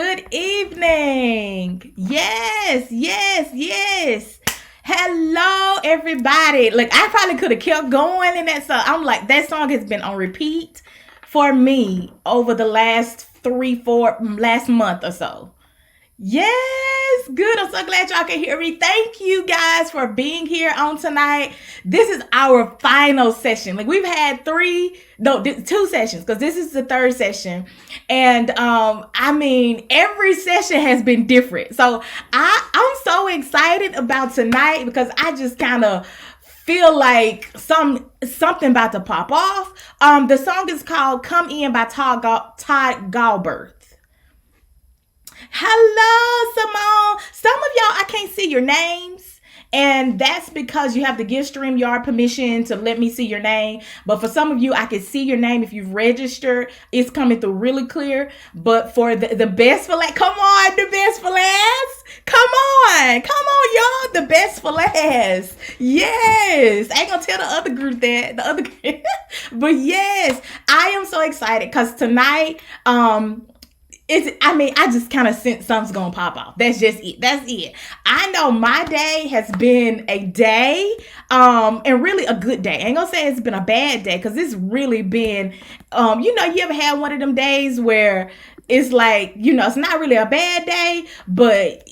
Good evening. Yes. Hello, everybody. Like, I probably could have kept going in that song. I'm like, that song has been on repeat for me over the last last month or so. Yes, good. I'm so glad y'all can hear me. Thank you guys for being here on tonight. This is our final session. Like we've had two sessions because this is the third session. And I mean, every session has been different. So I'm so excited about tonight because I just kind of feel like something about to pop off. The song is called "Come In" by Todd Galberth. Hello, Simone. Some of y'all, I can't see your names. And that's because you have to give StreamYard permission to let me see your name. But for some of you, I can see your name if you've registered. It's coming through really clear. But for the best for last, come on, the best for last. Come on, y'all, the best for last. Yes. I ain't gonna tell the other group that. The other group. But yes, I am so excited because tonight, I just kind of sense something's gonna pop off. That's just it. That's it. I know my day has been a day, and really a good day. I ain't gonna say it's been a bad day because it's really been, you ever had one of them days where it's like, it's not really a bad day, but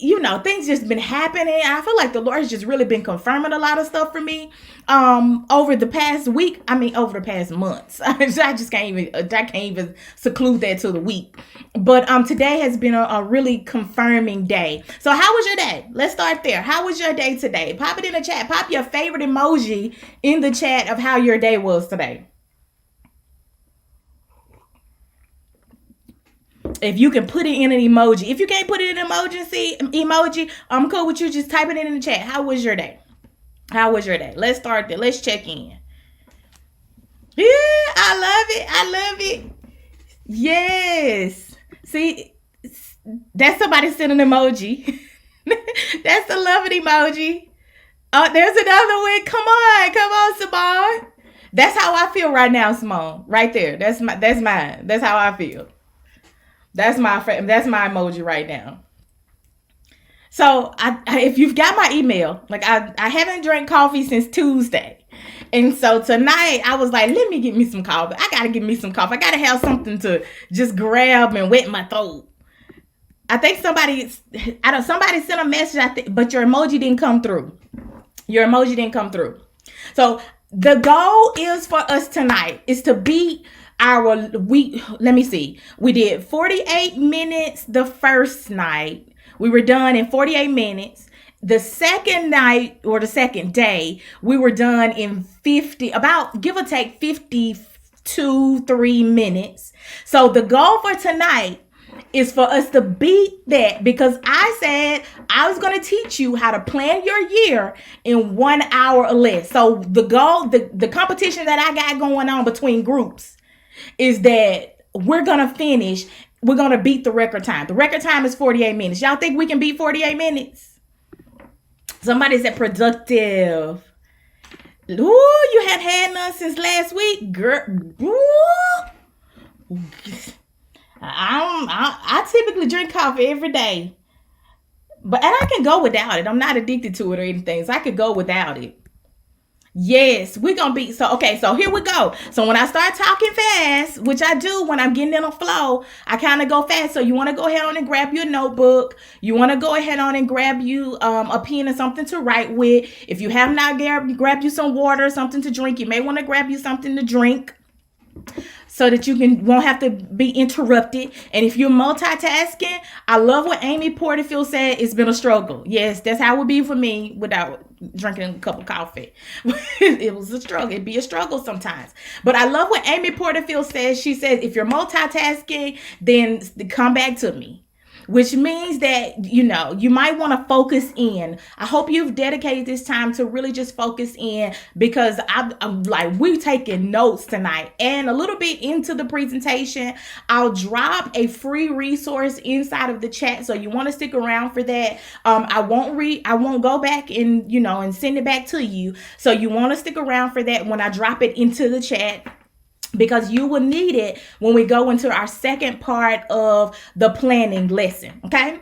things just been happening. I feel like the Lord has just really been confirming a lot of stuff for me over the past week. Over the past months. I just can't even seclude that to the week. But today has been a really confirming day. So how was your day? Let's start there. How was your day today? Pop it in the chat. Pop your favorite emoji in the chat of how your day was today. If you can put it in an emoji. If you can't put it in an emoji, I'm cool with you. Just type it in the chat. How was your day? How was your day? Let's start there. Let's check in. Yeah, I love it. Yes. See, that's somebody sending an emoji. That's the loving emoji. Oh, there's another one. Come on, Simone. That's how I feel right now, Simone. Right there. That's mine. That's how I feel. That's my emoji right now. So if you've got my email, like I haven't drank coffee since Tuesday. And so tonight I was like, let me get me some coffee. I got to get me some coffee. I got to have something to just grab and wet my throat. I think somebody sent a message, but your emoji didn't come through. So the goal is for us tonight is to beat let me see. We did 48 minutes the first night. We were done in 48 minutes. The second night or the second day, we were done in about give or take 3 minutes. So the goal for tonight is for us to beat that because I said I was going to teach you how to plan your year in 1 hour or less. So the goal, the competition that I got going on between groups is that we're going to beat the record time. The record time is 48 minutes. Y'all think we can beat 48 minutes? Somebody said productive. Ooh, you have had none since last week, girl. Ooh. I typically drink coffee every day, and I can go without it. I'm not addicted to it or anything, so I could go without it. Yes, we're going to be, so here we go. So when I start talking fast, which I do when I'm getting in a flow, I kind of go fast. So you want to go ahead on and grab your notebook. You want to go ahead on and grab you a pen and something to write with. If you have not grab you some water, something to drink. You may want to grab you something to drink so that you won't have to be interrupted. And if you're multitasking, I love what Amy Porterfield said. It's been a struggle. Yes, that's how it would be for me without drinking a cup of coffee. It was a struggle. It'd be a struggle sometimes. But I love what Amy Porterfield says. She says, if you're multitasking, then come back to me. Which means that, you might want to focus in. I hope you've dedicated this time to really just focus in because I'm like, we're taking notes tonight. And a little bit into the presentation, I'll drop a free resource inside of the chat. So you want to stick around for that. I won't go back and, and send it back to you. So you want to stick around for that when I drop it into the chat. because you will need it when we go into our second part of the planning lesson. Okay,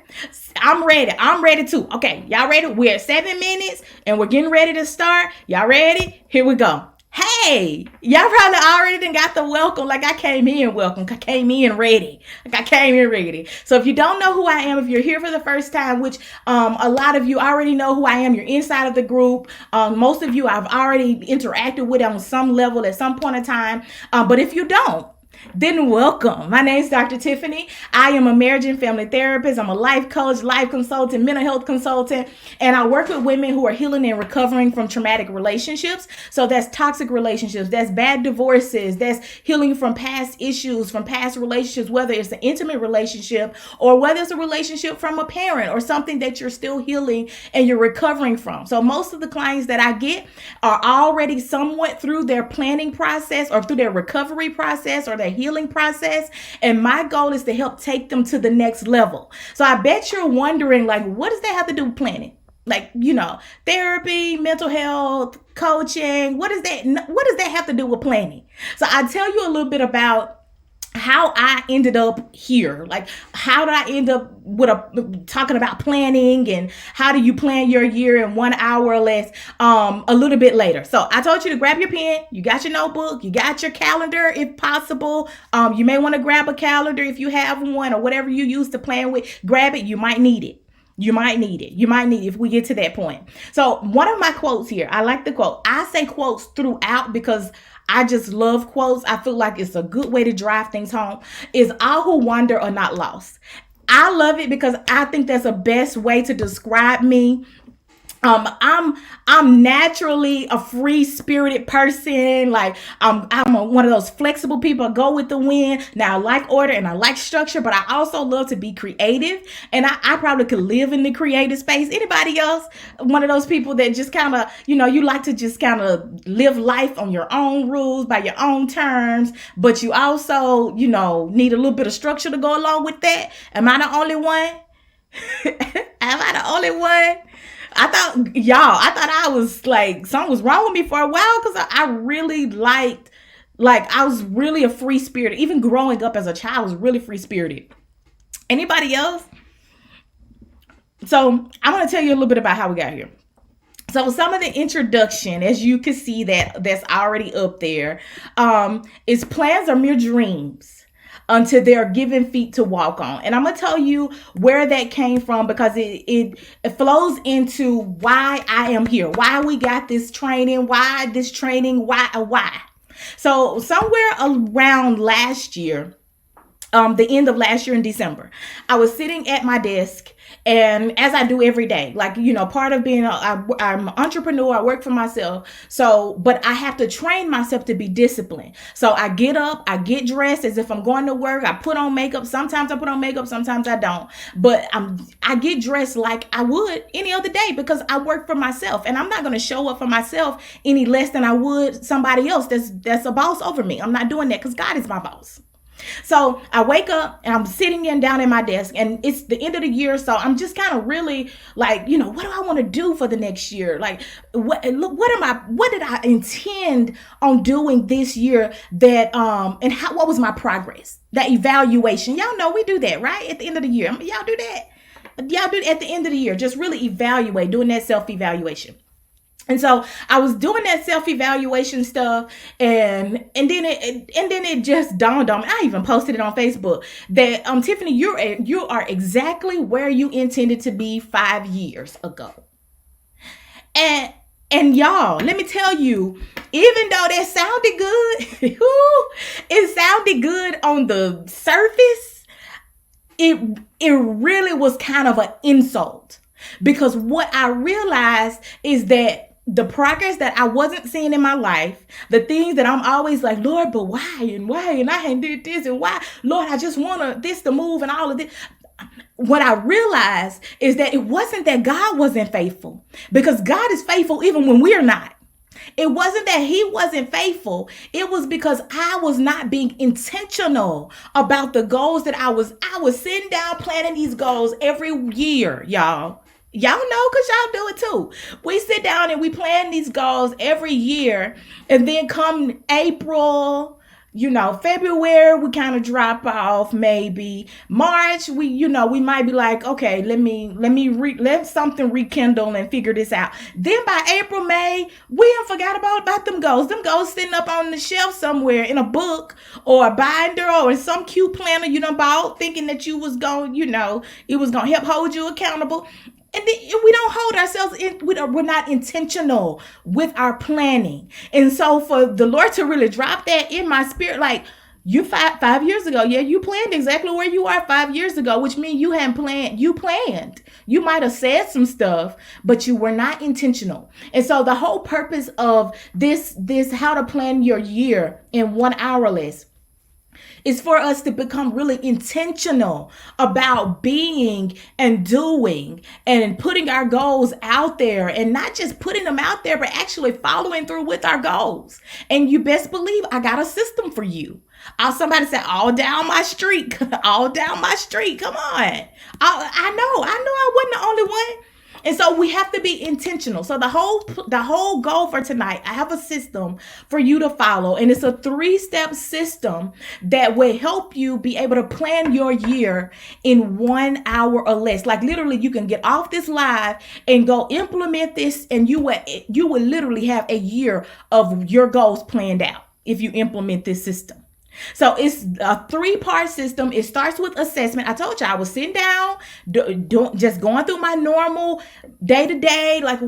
I'm ready. I'm ready too. Okay, y'all ready? We're at 7 minutes and we're getting ready to start. Y'all ready? Here we go. Hey, y'all probably already done got the welcome. Like I came in welcome. I came in ready. Like I came in ready. So if you don't know who I am, if you're here for the first time, which a lot of you already know who I am, you're inside of the group. Most of you I've already interacted with on some level at some point in time. But if you don't, then welcome. My name is Dr. Tiffany. I am a marriage and family therapist. I'm a life coach, life consultant, mental health consultant, and I work with women who are healing and recovering from traumatic relationships. So that's toxic relationships, that's bad divorces, that's healing from past issues, from past relationships, whether it's an intimate relationship or whether it's a relationship from a parent or something that you're still healing and you're recovering from. So most of the clients that I get are already somewhat through their planning process or through their recovery process or their healing process. And my goal is to help take them to the next level. So I bet you're wondering, like, what does that have to do with planning? Like, therapy, mental health, coaching. What does that have to do with planning? So I tell you a little bit about how I ended up here. Like, how did I end up with talking about planning and how do you plan your year in 1 hour or less a little bit later. So I told you to grab your pen, you got your notebook, you got your calendar if possible. You may want to grab a calendar if you have one or whatever you use to plan with. Grab it, you might need it. You might need it if we get to that point. So one of my quotes here, I like the quote. I say quotes throughout because I just love quotes. I feel like it's a good way to drive things home. Is all who wander are not lost. I love it because I think that's the best way to describe me. I'm naturally a free spirited person. Like I'm one of those flexible people. I go with the wind. Now I like order and I like structure, but I also love to be creative. And I probably could live in the creative space. Anybody else? One of those people that just kind of, you like to just kind of live life on your own rules, by your own terms, but you also, need a little bit of structure to go along with that. Am I the only one? Am I the only one? I thought I was like, something was wrong with me for a while because I really liked, I was really a free spirit. Even growing up as a child, I was really free spirited. Anybody else? So I'm going to tell you a little bit about how we got here. So some of the introduction, as you can see that's already up there, is plans are mere dreams until they're given feet to walk on. And I'm going to tell you where that came from because it flows into why I am here, why we got this training, why. So somewhere around last year, the end of last year in December, I was sitting at my desk. And as I do every day, part of being I'm an entrepreneur, I work for myself. So, but I have to train myself to be disciplined. So I get up, I get dressed as if I'm going to work. I put on makeup. Sometimes I put on makeup, sometimes I don't. But I get dressed like I would any other day because I work for myself. And I'm not going to show up for myself any less than I would somebody else that's a boss over me. I'm not doing that because God is my boss. So I wake up and I'm sitting down at my desk and it's the end of the year. So I'm just kind of really like, what do I want to do for the next year? Like, what did I intend on doing this year what was my progress? That evaluation. Y'all know we do that, right? At the end of the year. Y'all do that. Y'all do it at the end of the year. Just really evaluate, doing that self-evaluation. And so I was doing that self-evaluation stuff and then it just dawned on me. I even posted it on Facebook that Tiffany, you are exactly where you intended to be 5 years ago. And y'all, let me tell you, even though that sounded good, it sounded good on the surface, it really was kind of an insult. Because what I realized is that the progress that I wasn't seeing in my life, the things that I'm always like, Lord, but why? And I hadn't did this and why? Lord, I just want this to move and all of this. What I realized is that it wasn't that God wasn't faithful, because God is faithful even when we're not. It wasn't that he wasn't faithful. It was because I was not being intentional about the goals that I was sitting down planning these goals every year, y'all. Y'all know because y'all do it too. We sit down and we plan these goals every year. And then come April, February we kind of drop off. Maybe March we might be like, okay, let something rekindle and figure this out. Then by April, May, we have forgot about them goals. Them goals sitting up on the shelf somewhere in a book or a binder or in some cute planner you done bought, thinking that you was going, it was gonna help hold you accountable. And then we don't hold ourselves in, we're not intentional with our planning. And so for the Lord to really drop that in my spirit, like, you 5 years ago, yeah, you planned exactly where you are 5 years ago, which means you hadn't planned. You planned. You might have said some stuff, but you were not intentional. And so the whole purpose of this how to plan your year in 1 hour list is for us to become really intentional about being and doing and putting our goals out there, and not just putting them out there, but actually following through with our goals. And you best believe I got a system for you. Somebody said, all down my street, all down my street. Come on. I know I wasn't the only one. And so we have to be intentional. So the whole goal for tonight, I have a system for you to follow. And it's a 3-step system that will help you be able to plan your year in 1 hour or less. Like literally, you can get off this live and go implement this, and you will literally have a year of your goals planned out if you implement this system. So it's a 3-part system. It starts with assessment. I told you I was sitting down, just going through my normal day to day, like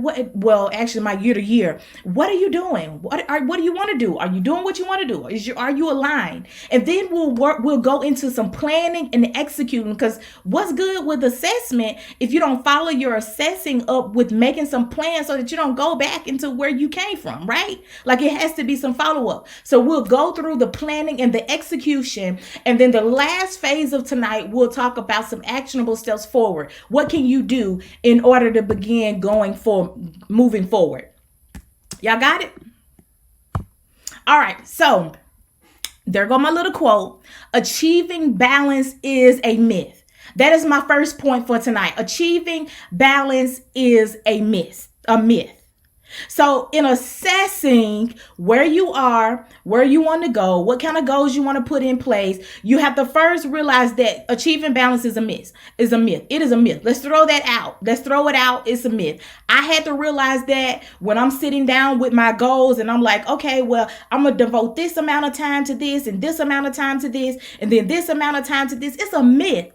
actually my year to year. What are you doing? What do you want to do? Are you doing what you want to do? Are you aligned? And then we'll go into some planning and executing, because what's good with assessment, if you don't follow your assessing up with making some plans so that you don't go back into where you came from, right? Like it has to be some follow up. So we'll go through the planning and the execution. And then the last phase of tonight, we'll talk about some actionable steps forward. What can you do in order to begin moving forward? Y'all got it? All right. So there go my little quote. Achieving balance is a myth. That is my first point for tonight. Achieving balance is a myth. So in assessing where you are, where you want to go, what kind of goals you want to put in place, you have to first realize that achieving balance is a myth. It is a myth. Let's throw that out. Let's throw it out. It's a myth. I had to realize that when I'm sitting down with my goals and I'm like, okay, well, I'm going to devote this amount of time to this and this amount of time to this and then this amount of time to this. It's a myth.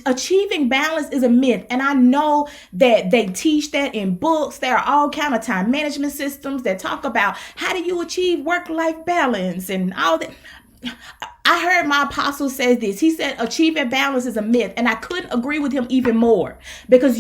Achieving balance is a myth. And I know that they teach that in books. There are all kind of time management systems that talk about how do you achieve work-life balance and all that. I heard my apostle say this. He said achieving balance is a myth. And I couldn't agree with him even more, because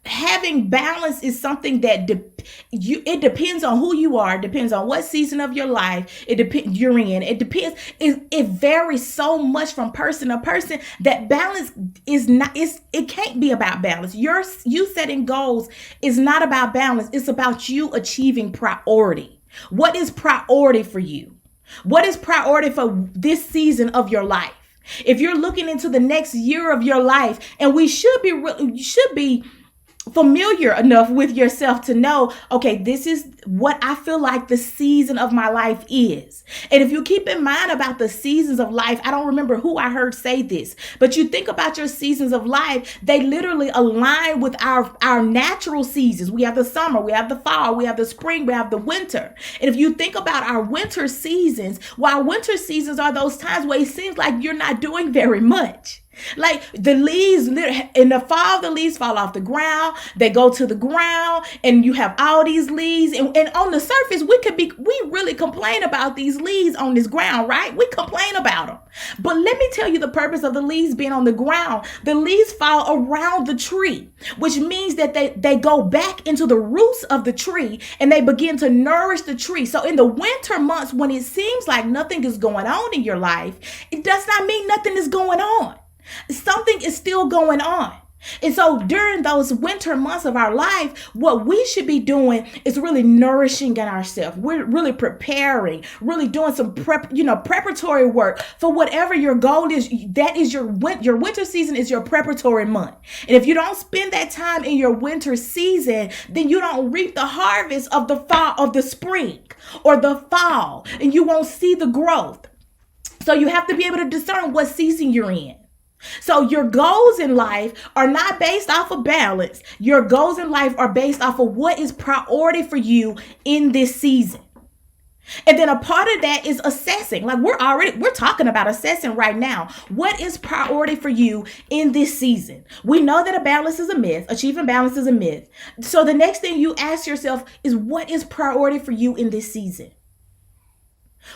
having balance is something that it depends on who you are. It depends on what season of your life you're in. It depends. It varies so much from person to person that balance it can't be about balance. You setting goals is not about balance. It's about you achieving priority. What is priority for you? What is priority for this season of your life? If you're looking into the next year of your life, and you should be familiar enough with yourself to know, okay, this is what I feel like the season of my life is. And if you keep in mind about the seasons of life, I don't remember who I heard say this, but you think about your seasons of life, they literally align with our natural seasons. We have the summer, we have the fall, we have the spring, we have the winter. And if you think about our winter seasons, while winter seasons are those times where it seems like you're not doing very much. Like the leaves in the fall, the leaves fall off the ground. They go to the ground, and you have all these leaves. And on the surface, we really complain about these leaves on this ground, right? We complain about them. But let me tell you the purpose of the leaves being on the ground. The leaves fall around the tree, which means that they go back into the roots of the tree and they begin to nourish the tree. So in the winter months, when it seems like nothing is going on in your life, it does not mean nothing is going on. Something is still going on. And so during those winter months of our life, what we should be doing is really nourishing ourselves. We're really preparing, really doing some preparatory work for whatever your goal is. That is your winter season is your preparatory month. And if you don't spend that time in your winter season, then you don't reap the harvest of the fall, of the spring or the fall, and you won't see the growth. So you have to be able to discern what season you're in. So your goals in life are not based off of balance. Your goals in life are based off of what is priority for you in this season. And then a part of that is assessing. Like we're talking about assessing right now. What is priority for you in this season? We know that a balance is a myth. Achieving balance is a myth. So the next thing you ask yourself is, what is priority for you in this season?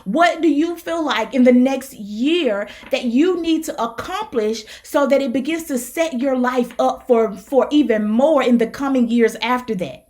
What do you feel like in the next year that you need to accomplish so that it begins to set your life up for even more in the coming years after that?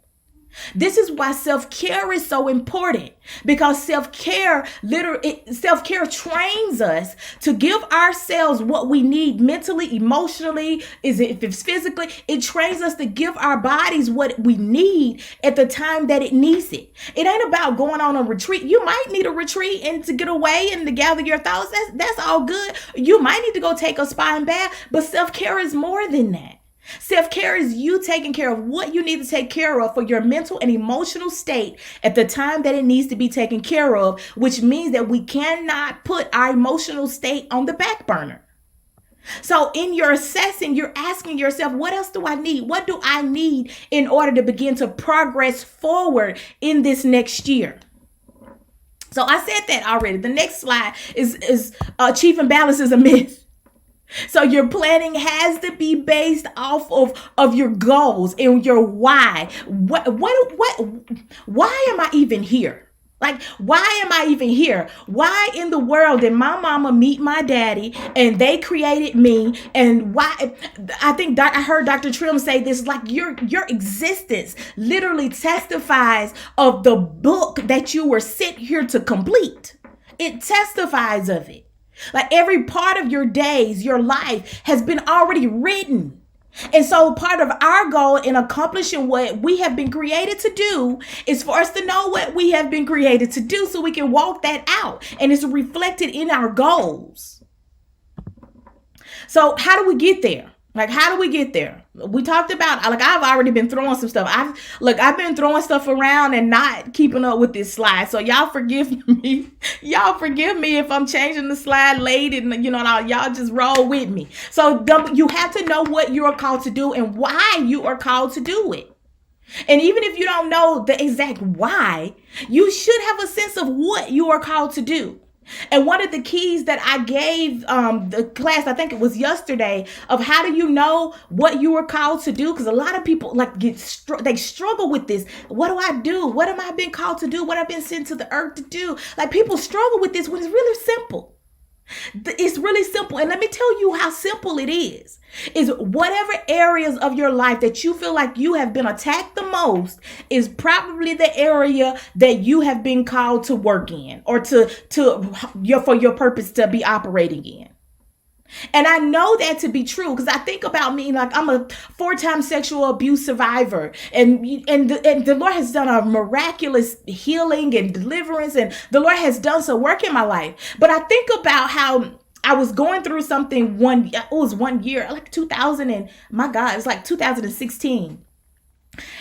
This is why self-care is so important, because self-care trains us to give ourselves what we need mentally, emotionally, if it's physically. It trains us to give our bodies what we need at the time that it needs it. It ain't about going on a retreat. You might need a retreat and to get away and to gather your thoughts. That's all good. You might need to go take a spa and bath, but self-care is more than that. Self-care is you taking care of what you need to take care of for your mental and emotional state at the time that it needs to be taken care of, which means that we cannot put our emotional state on the back burner. So in your assessing, you're asking yourself, what else do I need? What do I need in order to begin to progress forward in this next year? So I said that already. The next slide is achieving balance is a myth. So your planning has to be based off of your goals and your why. Why am I even here? Like, why am I even here? Why in the world did my mama meet my daddy and they created me? And why? I think I heard Dr. Trim say this, like your existence literally testifies of the book that you were sent here to complete. It testifies of it. Like every part of your days, your life has been already written. And so part of our goal in accomplishing what we have been created to do is for us to know what we have been created to do so we can walk that out. And it's reflected in our goals. So how do we get there? Like, how do we get there? We talked about, like, I've already been throwing some stuff. I've been throwing stuff around and not keeping up with this slide. So y'all forgive me. Y'all forgive me if I'm changing the slide late and, y'all just roll with me. So you have to know what you are called to do and why you are called to do it. And even if you don't know the exact why, you should have a sense of what you are called to do. And one of the keys that I gave the class, I think it was yesterday, of how do you know what you are called to do? Because a lot of people they struggle with this. What do I do? What am I being called to do? What I've been sent to the earth to do? Like, people struggle with this when it's really simple. It's really simple. And let me tell you how simple it is whatever areas of your life that you feel like you have been attacked the most is probably the area that you have been called to work in or for your purpose to be operating in. And I know that to be true because I think about me, like I'm a 4-time sexual abuse survivor, and the Lord has done a miraculous healing and deliverance, and the Lord has done some work in my life. But I think about how I was going through something one year, like 2016.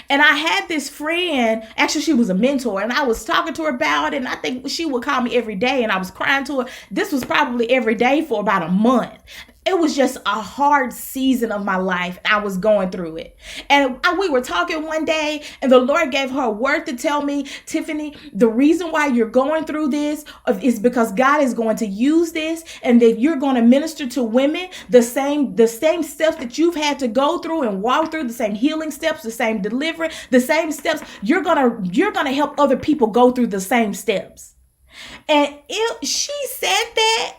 And I had this friend, actually she was a mentor, and I was talking to her about it, and I think she would call me every day, and I was crying to her. This was probably every day for about a month. It was just a hard season of my life. I was going through it. And we were talking one day, and the Lord gave her a word to tell me, Tiffany, the reason why you're going through this is because God is going to use this, and that you're going to minister to women the same steps that you've had to go through and walk through, the same healing steps, the same deliverance, the same steps. You're gonna help other people go through the same steps. And she said that.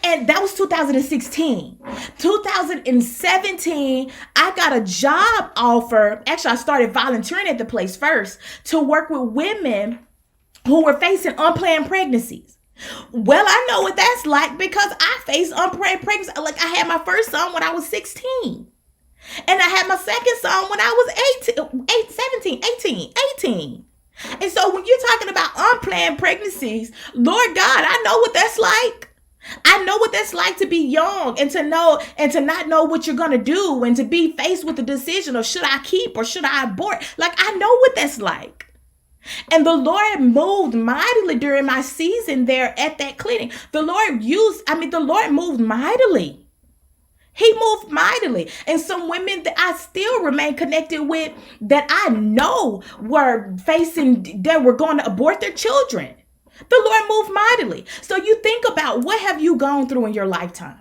And that was 2016. 2017, I got a job offer. Actually, I started volunteering at the place first to work with women who were facing unplanned pregnancies. Well, I know what that's like because I faced unplanned pregnancy. Like, I had my first son when I was 16. And had my second son when I was 18. And so when you're talking about unplanned pregnancies, Lord God, I know what that's like. I know what that's like to be young and to know and to not know what you're going to do and to be faced with the decision of should I keep or should I abort? Like, I know what that's like. And the Lord moved mightily during my season there at that clinic. The Lord moved mightily. He moved mightily. And some women that I still remain connected with that I know were going to abort their children. The Lord moved mightily. So you think about, what have you gone through in your lifetime?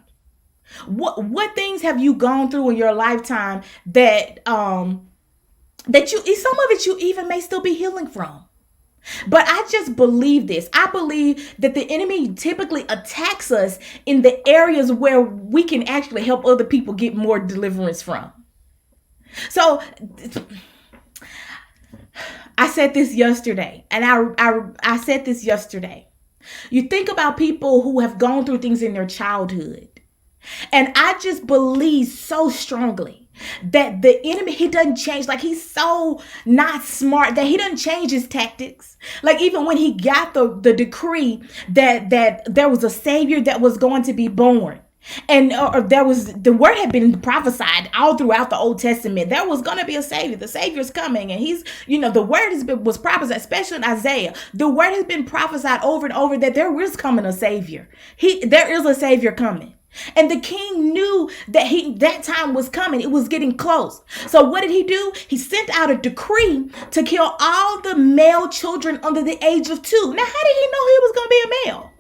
What things have you gone through in your lifetime that some of it you even may still be healing from? But I just believe this. I believe that the enemy typically attacks us in the areas where we can actually help other people get more deliverance from. So I said this yesterday, and I said this yesterday. You think about people who have gone through things in their childhood, and I just believe so strongly that the enemy, he doesn't change. Like, he's so not smart that he doesn't change his tactics. Like, even when he got the decree that there was a savior that was going to be born, and the word had been prophesied all throughout the Old Testament. There was going to be a savior. The savior's coming, and the word was prophesied, especially in Isaiah. The word has been prophesied over and over that there is coming a savior. There is a savior coming. And the king knew that time was coming. It was getting close. So what did he do? He sent out a decree to kill all the male children under the age of 2. Now, how did he know he was going to be a male?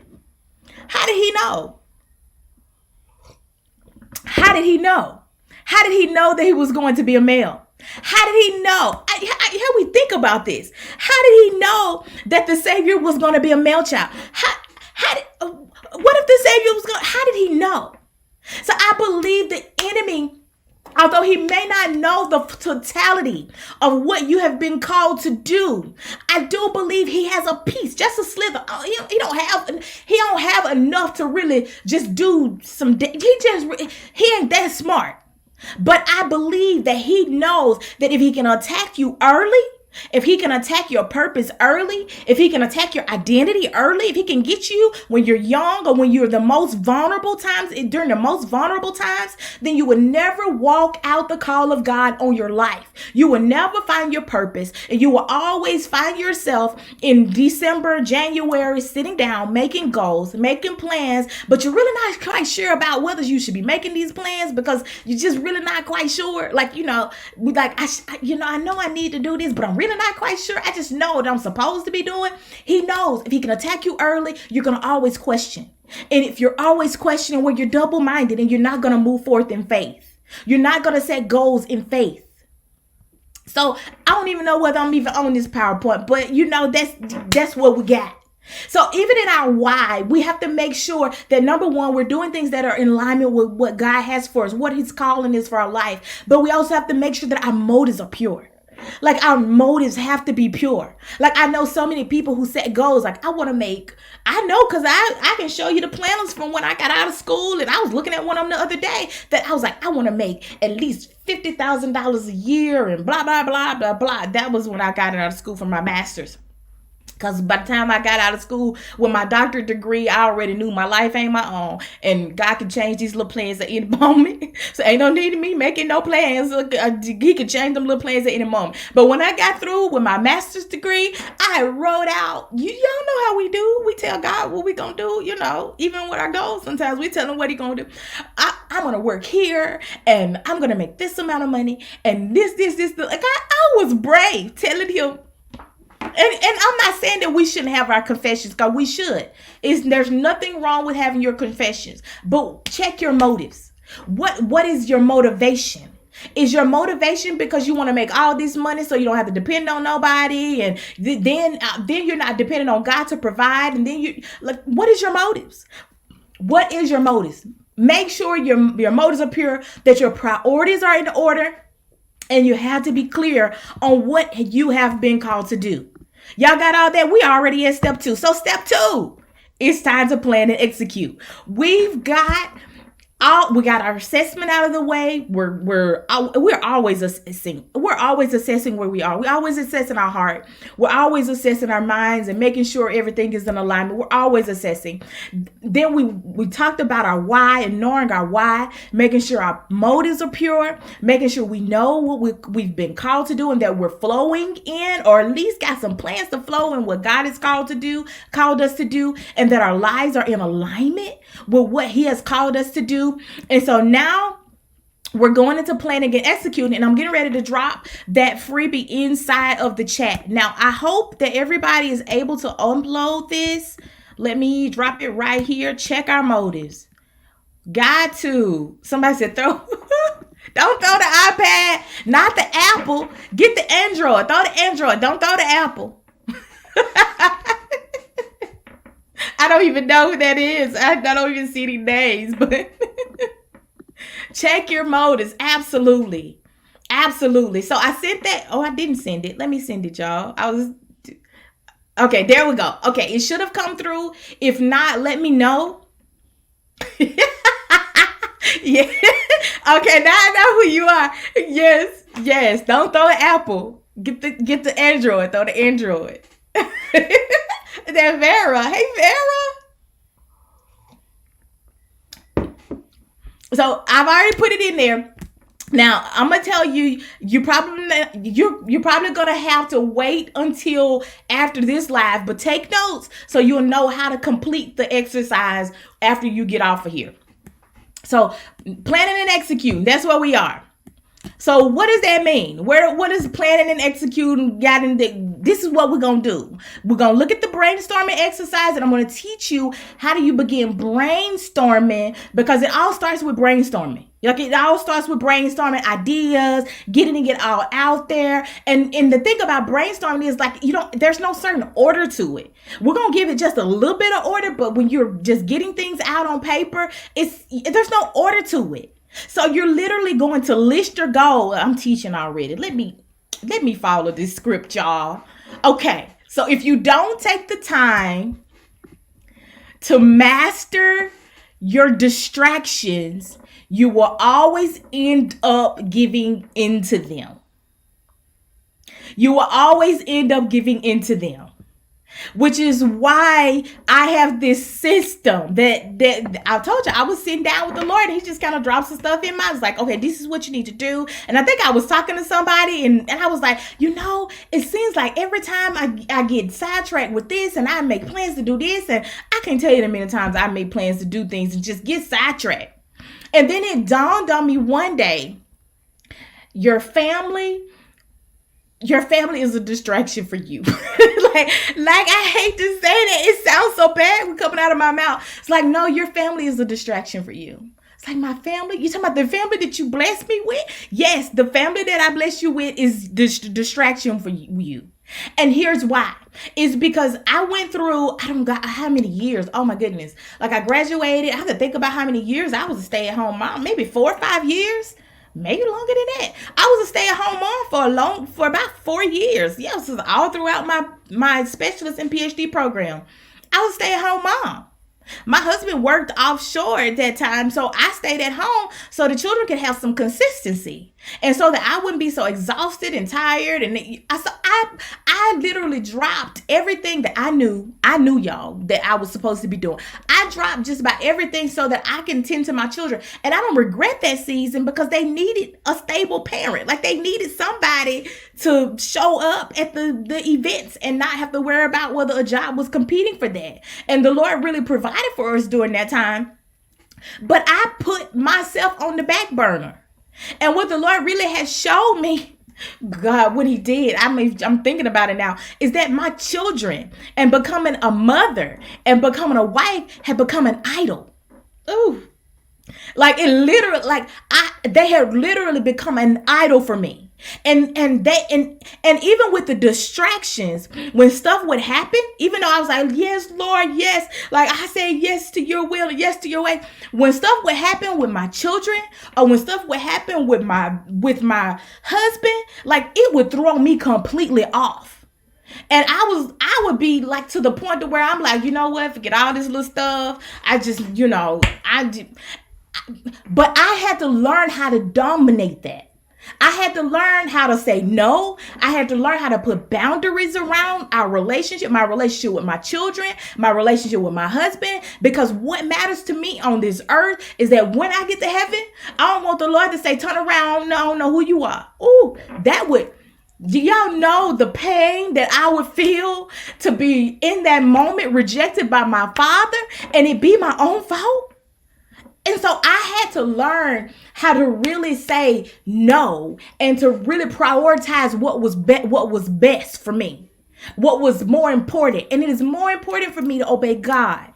How did he know? How did he know? How did he know that he was going to be a male? How did he know? How we think about this? How did he know that the Savior was going to be a male child? What if the Savior was going? How did he know? So I believe the enemy, although he may not know the totality of what you have been called to do, I do believe he has a piece, just a slither. He don't have enough to really just do some. He ain't that smart. But I believe that he knows that if he can attack you early, if he can attack your purpose early, if he can attack your identity early, if he can get you when you're young or when you're during the most vulnerable times, then you will never walk out the call of God on your life. You will never find your purpose, and you will always find yourself in December, January, sitting down, making goals, making plans, but you're really not quite sure about whether you should be making these plans because you're just really not quite sure. I know I need to do this, but I'm really not quite sure. I just know what I'm supposed to be doing. He knows if he can attack you early, you're going to always question. And if you're always questioning, well, you're double-minded and you're not going to move forth in faith. You're not going to set goals in faith. So I don't even know whether I'm even on this PowerPoint, but that's what we got. So even in our why, we have to make sure that, number one, we're doing things that are in alignment with what God has for us, what his calling is for our life. But we also have to make sure that our motives are pure. Like, our motives have to be pure. Like, I know so many people who set goals. Like, I know because I can show you the planners from when I got out of school. And I was looking at one of them the other day that I was like, I want to make at least $50,000 a year and blah, blah, blah, blah, blah. That was when I got out of school for my master's. Because by the time I got out of school with my doctorate degree, I already knew my life ain't my own. And God can change these little plans at any moment. So ain't no need of me making no plans. He can change them little plans at any moment. But when I got through with my master's degree, I wrote out, y'all know how we do. We tell God what we going to do, even with our goals. Sometimes we tell him what he going to do. I'm going to work here and I'm going to make this amount of money and this. Like, I was brave telling him. And I'm not saying that we shouldn't have our confessions, because we should. There's nothing wrong with having your confessions, but check your motives. What is your motivation? Is your motivation because you want to make all this money so you don't have to depend on nobody, and then you're not depending on God to provide, and then what is your motives? What is your motives? Make sure your motives are pure, that your priorities are in order, and you have to be clear on what you have been called to do. Y'all got all that? We already at step 2. So step 2, it's time to plan and execute. We've got We got our assessment out of the way. We're always assessing. We're always assessing where we are. We're always assessing our heart. We're always assessing our minds and making sure everything is in alignment. We're always assessing. Then we talked about our why and knowing our why, making sure our motives are pure, making sure we know what we've been called to do and that we're flowing in, or at least got some plans to flow in what God has called us to do, and that our lives are in alignment with what He has called us to do. And so now we're going into planning and executing, and I'm getting ready to drop that freebie inside of the chat. Now, I hope that everybody is able to upload this. Let me drop it right here. Check our motives. Got to. Somebody said throw. Don't throw the iPad, not the Apple. Get the Android. Throw the Android. Don't throw the Apple. I don't even know who that is. I don't even see any names, but check your motives. Absolutely. Absolutely. So I sent that. Oh, I didn't send it. Let me send it, y'all. Okay, there we go. Okay, it should have come through. If not, let me know. Yeah. Okay, now I know who you are. Yes. Don't throw the Apple. Get the Android. Throw the Android. That Vera. Hey, Vera. So I've already put it in there. Now I'm gonna tell you, you're probably gonna have to wait until after this live, but take notes so you'll know how to complete the exercise after you get off of here. So planning and executing, that's where we are. So what does that mean? What is planning and executing? This is what we're going to do. We're going to look at the brainstorming exercise, and I'm going to teach you how do you begin brainstorming, because it all starts with brainstorming. Like, it all starts with brainstorming ideas, getting it all out there. And the thing about brainstorming is, like, there's no certain order to it. We're going to give it just a little bit of order, but when you're just getting things out on paper, there's no order to it. So you're literally going to list your goal. I'm teaching already. Let me follow this script, y'all. Okay. So if you don't take the time to master your distractions, you will always end up giving into them. You will always end up giving into them. Which is why I have this system that I told you, I was sitting down with the Lord, and He just kind of dropped some stuff in my. I was like, okay, this is what you need to do. And I think I was talking to somebody, and I was like, it seems like every time I get sidetracked with this, and I make plans to do this, and I can't tell you the many times I make plans to do things and just get sidetracked. And then it dawned on me one day, your family is a distraction for you. like I hate to say that. It sounds so bad when coming out of my mouth. It's like, no, your family is a distraction for you. It's like, my family? You talking about the family that you blessed me with? Yes, the family that I blessed you with is distraction for you. And here's why. It's because I went through, I don't got how many years. Oh my goodness. Like, I graduated. I have to think about how many years I was a stay-at-home mom. Maybe 4 or 5 years. Maybe longer than that. I was a stay-at-home mom for about 4 years. Yeah, so all throughout my specialist and PhD program, I was a stay-at-home mom. My husband worked offshore at that time, so I stayed at home so the children could have some consistency, and so that I wouldn't be so exhausted and tired. And I literally dropped everything that I knew, y'all, that I was supposed to be doing. I dropped just about everything so that I can tend to my children, and I don't regret that season because they needed a stable parent. Like, they needed somebody to show up at the events and not have to worry about whether a job was competing for that. And the Lord really provided for us during that time. But I put myself on the back burner. And what the Lord really has shown me, God, what He did, I'm thinking about it now, is that my children and becoming a mother and becoming a wife had become an idol. Ooh. Like, it literally, they had literally become an idol for me. And even with the distractions, when stuff would happen, even though I was like, yes, Lord, yes, like I said yes to your will and yes to your way, when stuff would happen with my children, or when stuff would happen with my husband, like, it would throw me completely off. And I would be like, to the point to where I'm like, you know what, forget all this little stuff. I just, But I had to learn how to dominate that. I had to learn how to say no. I had to learn how to put boundaries around our relationship, my relationship with my children, my relationship with my husband. Because what matters to me on this earth is that when I get to heaven, I don't want the Lord to say, turn around, I don't know who you are. Ooh, that would, do y'all know the pain that I would feel to be in that moment rejected by my father and it be my own fault? And so I had to learn how to really say no and to really prioritize what was best for me, what was more important. And it is more important for me to obey God.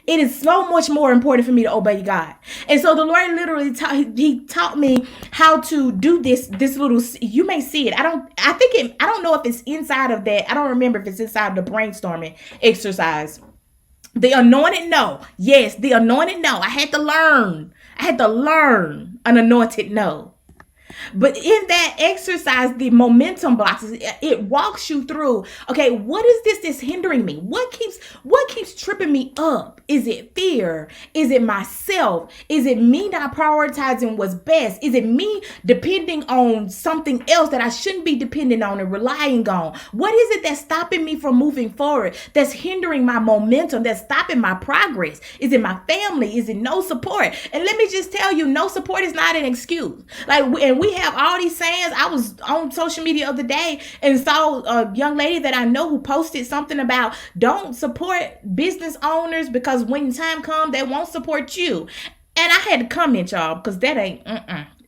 It is so much more important for me to obey God. And so the Lord literally taught me how to do this little, you may see it. I don't know if it's inside of that. I don't remember if it's inside of the brainstorming exercise. The anointed no. Yes, the anointed no. I had to learn an anointed no. But in that exercise, the momentum blocks, it walks you through, okay, what is this that's hindering me? What keeps tripping me up? Is it fear? Is it myself? Is it me not prioritizing what's best? Is it me depending on something else that I shouldn't be depending on and relying on? What is it that's stopping me from moving forward? That's hindering my momentum? That's stopping my progress? Is it my family? Is it no support? And let me just tell you, no support is not an excuse. And we have all these sayings. I was on social media the other day and saw a young lady that I know who posted something about don't support business owners because when time comes, they won't support you. And I had to comment, y'all, because that ain't,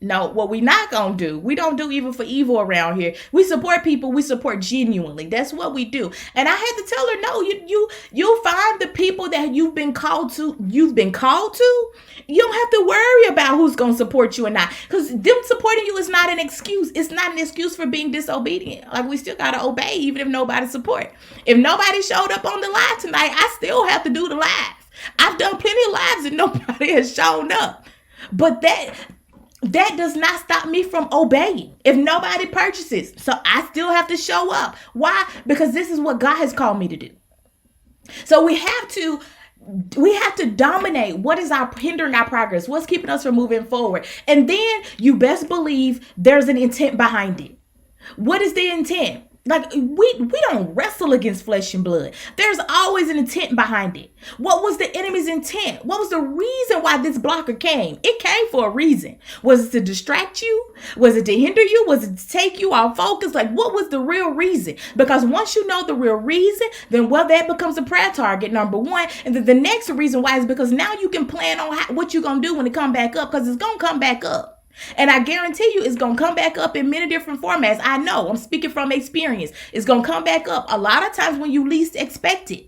no, what we not gonna do. We don't do evil for evil around here. We support people. We support genuinely. That's what we do. And I had to tell her, no, you find the people that you've been called to. You don't have to worry about who's gonna support you or not. Because them supporting you is not an excuse. It's not an excuse for being disobedient. Like, we still gotta obey even if nobody support. If nobody showed up on the live tonight, I still have to do the live. I've done plenty of lives and nobody has shown up. But that does not stop me from obeying if nobody purchases. So I still have to show up. Why? Because this is what God has called me to do. So we have to dominate what is hindering our progress, what's keeping us from moving forward. And then you best believe there's an intent behind it. What is the intent? Like, we don't wrestle against flesh and blood. There's always an intent behind it. What was the enemy's intent? What was the reason why this blocker came? It came for a reason. Was it to distract you? Was it to hinder you? Was it to take you off focus? Like, what was the real reason? Because once you know the real reason, then that becomes a prayer target, number one. And then the next reason why is because now you can plan on what you're going to do when it come back up, because it's going to come back up. And I guarantee you it's going to come back up in many different formats. I know, I'm speaking from experience. It's going to come back up a lot of times when you least expect it.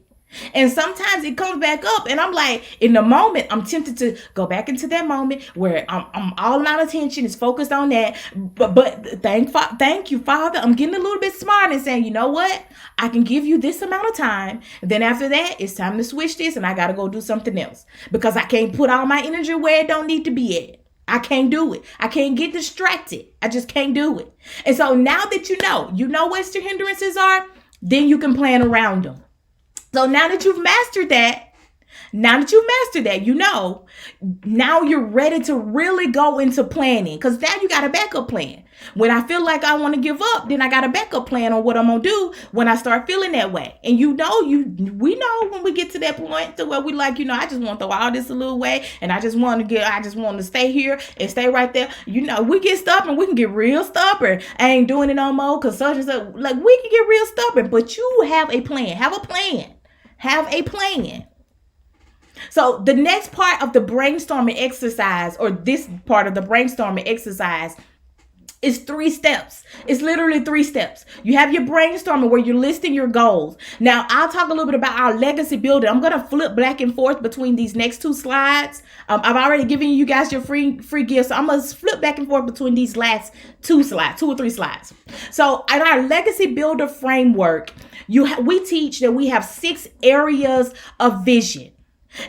And sometimes it comes back up and I'm like, in the moment, I'm tempted to go back into that moment where I'm all my attention is focused on that. But thank you, Father. I'm getting a little bit smart and saying, you know what? I can give you this amount of time. Then after that, it's time to switch this and I got to go do something else because I can't put all my energy where it don't need to be at. I can't do it. I can't get distracted. I just can't do it. And so now that you know what your hindrances are, then you can plan around them. So now that you've mastered that, now you're ready to really go into planning, because now you got a backup plan. When I feel like I want to give up, then I got a backup plan on what I'm going to do when I start feeling that way. And we know when we get to that point to where we like, I just want to throw all this a little way and I just want to stay here and stay right there. We get stubborn. We can get real stubborn. I ain't doing it no more because such and such. Like, we can get real stubborn, but you have a plan. Have a plan. So the next part of the brainstorming exercise, or this part of the brainstorming exercise, is 3 steps. It's literally 3 steps. You have your brainstorming where you're listing your goals. Now, I'll talk a little bit about our legacy building. I'm going to flip back and forth between these next 2 slides. I've already given you guys your free gift. So I'm going to flip back and forth between these last 2 or 3 slides. So in our legacy builder framework, we teach that we have 6 areas of vision.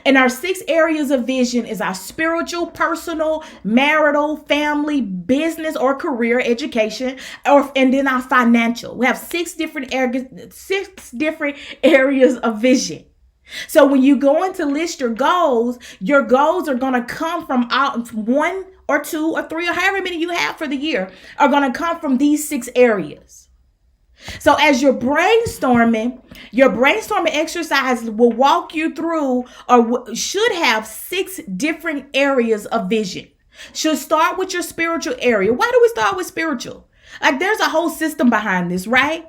And our 6 areas of vision is our spiritual, personal, marital, family, business or career, education, and then our financial. We have 6 different areas of vision. So when you go in to list your goals are going to come from one or two or three or however many you have for the year are going to come from these 6 areas. So as your brainstorming exercise will walk you through or should have 6 different areas of vision. Should start with your spiritual area. Why do we start with spiritual? Like there's a whole system behind this, right?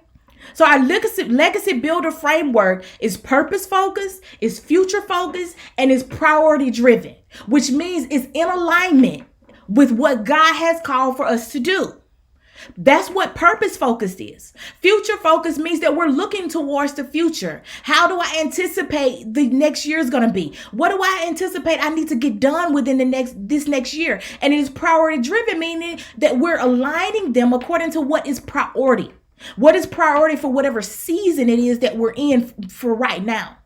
So our legacy builder framework is purpose focused, is future focused, and is priority driven, which means it's in alignment with what God has called for us to do. That's what purpose focused is. Future focus means that we're looking towards the future. How do I anticipate the next year is going to be? What do I anticipate I need to get done within this next year? And it is priority driven, meaning that we're aligning them according to what is priority. What is priority for whatever season it is that we're in for right now?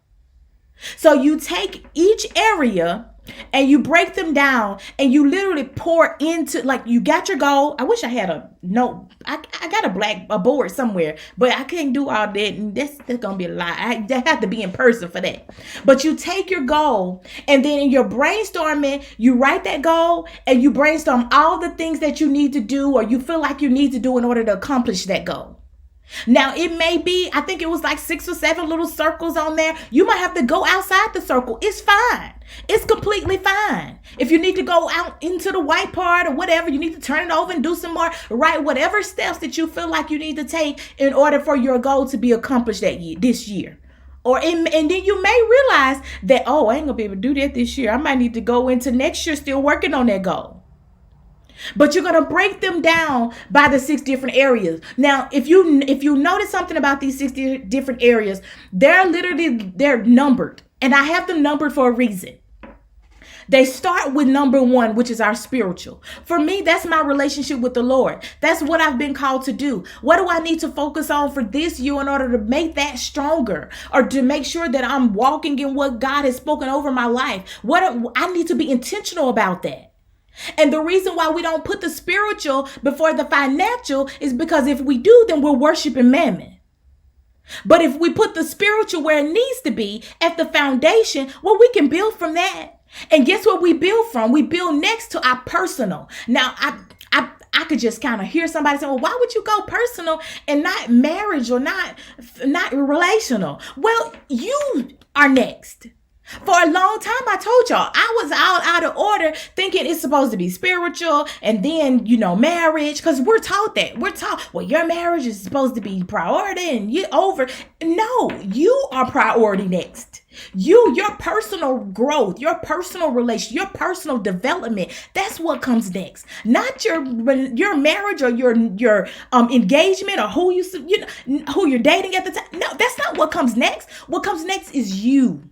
So you take each area and you break them down and you literally pour into, like, you got your goal. I wish I had a note. I got a board somewhere, but I can't do all that. And that's going to be a lot. I have to be in person for that. But you take your goal and then in your brainstorming, you write that goal and you brainstorm all the things that you need to do or you feel like you need to do in order to accomplish that goal. Now, it may be, I think it was like 6 or 7 little circles on there. You might have to go outside the circle. It's fine. It's completely fine. If you need to go out into the white part or whatever, you need to turn it over and do some more, write whatever steps that you feel like you need to take in order for your goal to be accomplished this year. And then you may realize that, oh, I ain't gonna be able to do that this year. I might need to go into next year still working on that goal. But you're going to break them down by the 6 different areas. Now, if you notice something about these 6 different areas, they're numbered. And I have them numbered for a reason. They start with number 1, which is our spiritual. For me, that's my relationship with the Lord. That's what I've been called to do. What do I need to focus on for this year in order to make that stronger or to make sure that I'm walking in what God has spoken over my life? I need to be intentional about that. And the reason why we don't put the spiritual before the financial is because if we do, then we're worshiping mammon. But if we put the spiritual where it needs to be at the foundation, well, we can build from that. And guess what we build from? We build next to our personal. Now, I could just kind of hear somebody say, well, why would you go personal and not marriage or not relational? Well, you are next. For a long time, I told y'all, I was out of order thinking it's supposed to be spiritual and then, marriage, because we're taught that. We're taught, well, your marriage is supposed to be priority and you're over. No, you are priority next. Your personal growth, your personal relation, your personal development, that's what comes next. Not your marriage or your engagement or who you're dating at the time. No, that's not what comes next. What comes next is you.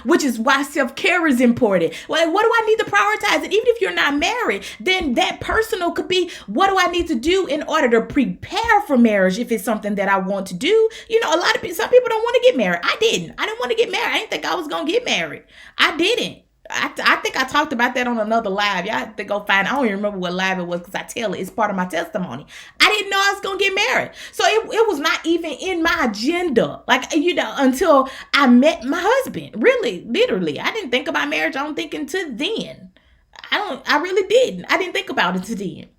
Which is why self-care is important. Well, what do I need to prioritize? And even if you're not married, then that personal could be, what do I need to do in order to prepare for marriage if it's something that I want to do? Some people don't want to get married. I didn't want to get married. I didn't think I was going to get married. I didn't. I think I talked about that on another live. Y'all have to go find. I don't even remember what live it was because I tell it. It's part of my testimony. I didn't know I was going to get married. So it was not even in my agenda. Until I met my husband. Really, literally. I didn't think about marriage. I don't think until then. I really didn't. I didn't think about it until then.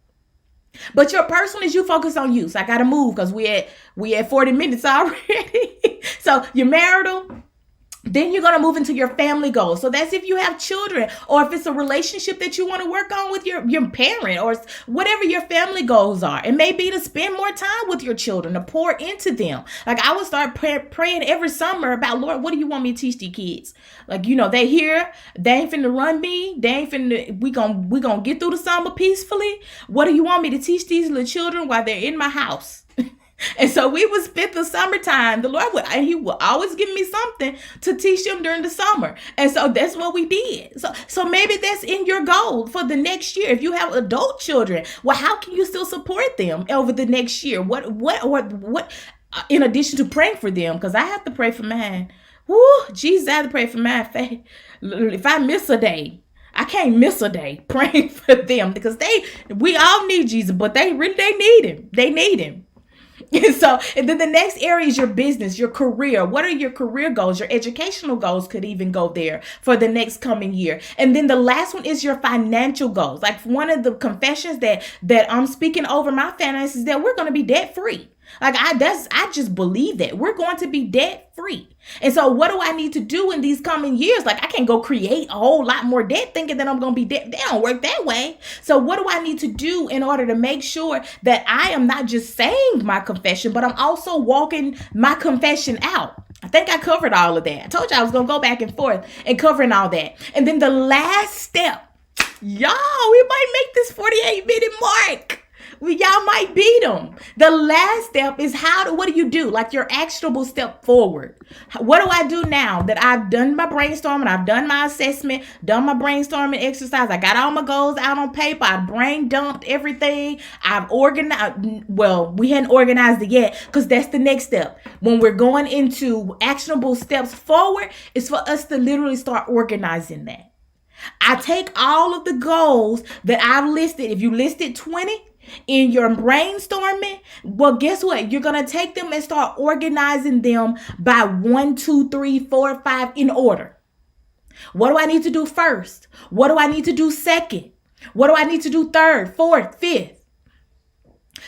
But your personal is you focus on you. So I got to move because we at 40 minutes already. So your marital. Then you're going to move into your family goals. So that's if you have children or if it's a relationship that you want to work on with your parent or whatever your family goals are. It may be to spend more time with your children, to pour into them. Like I would start praying every summer about, Lord, what do you want me to teach these kids? They here, they ain't finna run me. They ain't finna, we gonna get through the summer peacefully. What do you want me to teach these little children while they're in my house? And so we would spend the summertime. The Lord He would always give me something to teach them during the summer. And so that's what we did. So maybe that's in your goal for the next year. If you have adult children, well, how can you still support them over the next year? What in addition to praying for them? Because I have to pray for mine. Woo, Jesus, I have to pray for mine. If I miss a day, I can't miss a day praying for them because we all need Jesus, but they need him. They need him. So, and then the next area is your business, your career. What are your career goals? Your educational goals could even go there for the next coming year. And then the last one is your financial goals. Like one of the confessions that I'm speaking over my finances, that we're going to be debt free. Like I just believe that we're going to be debt free. And so what do I need to do in these coming years? Like I can't go create a whole lot more debt thinking that I'm going to be debt. They don't work that way. So what do I need to do in order to make sure that I am not just saying my confession, but I'm also walking my confession out? I think I covered all of that. I told you I was going to go back and forth and covering all that. And then the last step, y'all, we might make this 48-minute mark. Y'all might beat them. The last step is what do you do? Like your actionable step forward. What do I do now that I've done my brainstorming, I've done my assessment, done my brainstorming exercise, I got all my goals out on paper, I brain dumped everything, I've organized. Well, we hadn't organized it yet because that's the next step. When we're going into actionable steps forward, it's for us to literally start organizing that. I take all of the goals that I've listed. If you listed 20, in your brainstorming, well, guess what? You're going to take them and start organizing them by 1, 2, 3, 4, 5 in order. What do I need to do first? What do I need to do second? What do I need to do third, fourth, fifth?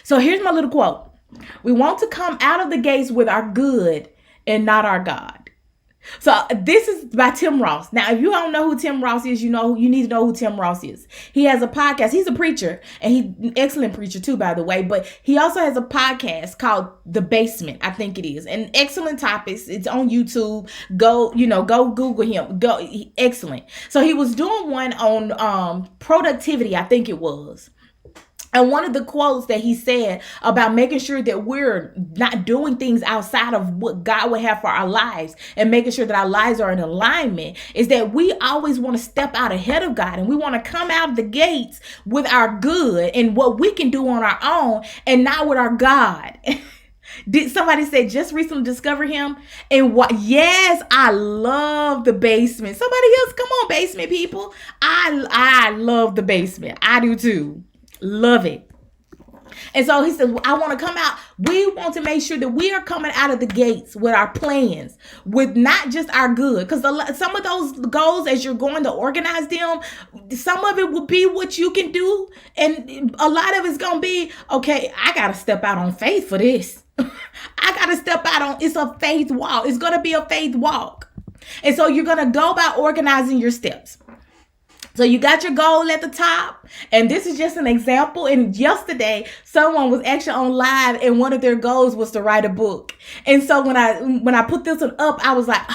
So here's my little quote. We want to come out of the gates with our good and not our God. So this is by Tim Ross. Now, if you don't know who Tim Ross is, you need to know who Tim Ross is. He has a podcast. He's a preacher, and he's an excellent preacher too, by the way. But he also has a podcast called The Basement, I think it is. And excellent topics. It's on YouTube. Go Google him. Excellent. So he was doing one on productivity, I think it was. And one of the quotes that he said about making sure that we're not doing things outside of what God would have for our lives and making sure that our lives are in alignment is that we always want to step out ahead of God, and we want to come out of the gates with our good and what we can do on our own and not with our God. Did somebody say just recently discover him? And what? Yes, I love The Basement. Somebody else, come on, basement people. I love The Basement. I do too. Love it. And so he said, I want to come out. We want to make sure that we are coming out of the gates with our plans, with not just our good. Because some of those goals, as you're going to organize them, some of it will be what you can do. And a lot of it's going to be, okay, I got to step out on faith for this. I got to step out on, it's a faith walk. It's going to be a faith walk. And so you're going to go about organizing your steps. So you got your goal at the top, and this is just an example. And yesterday, someone was actually on live, and one of their goals was to write a book. And so when I put this one up, I was like,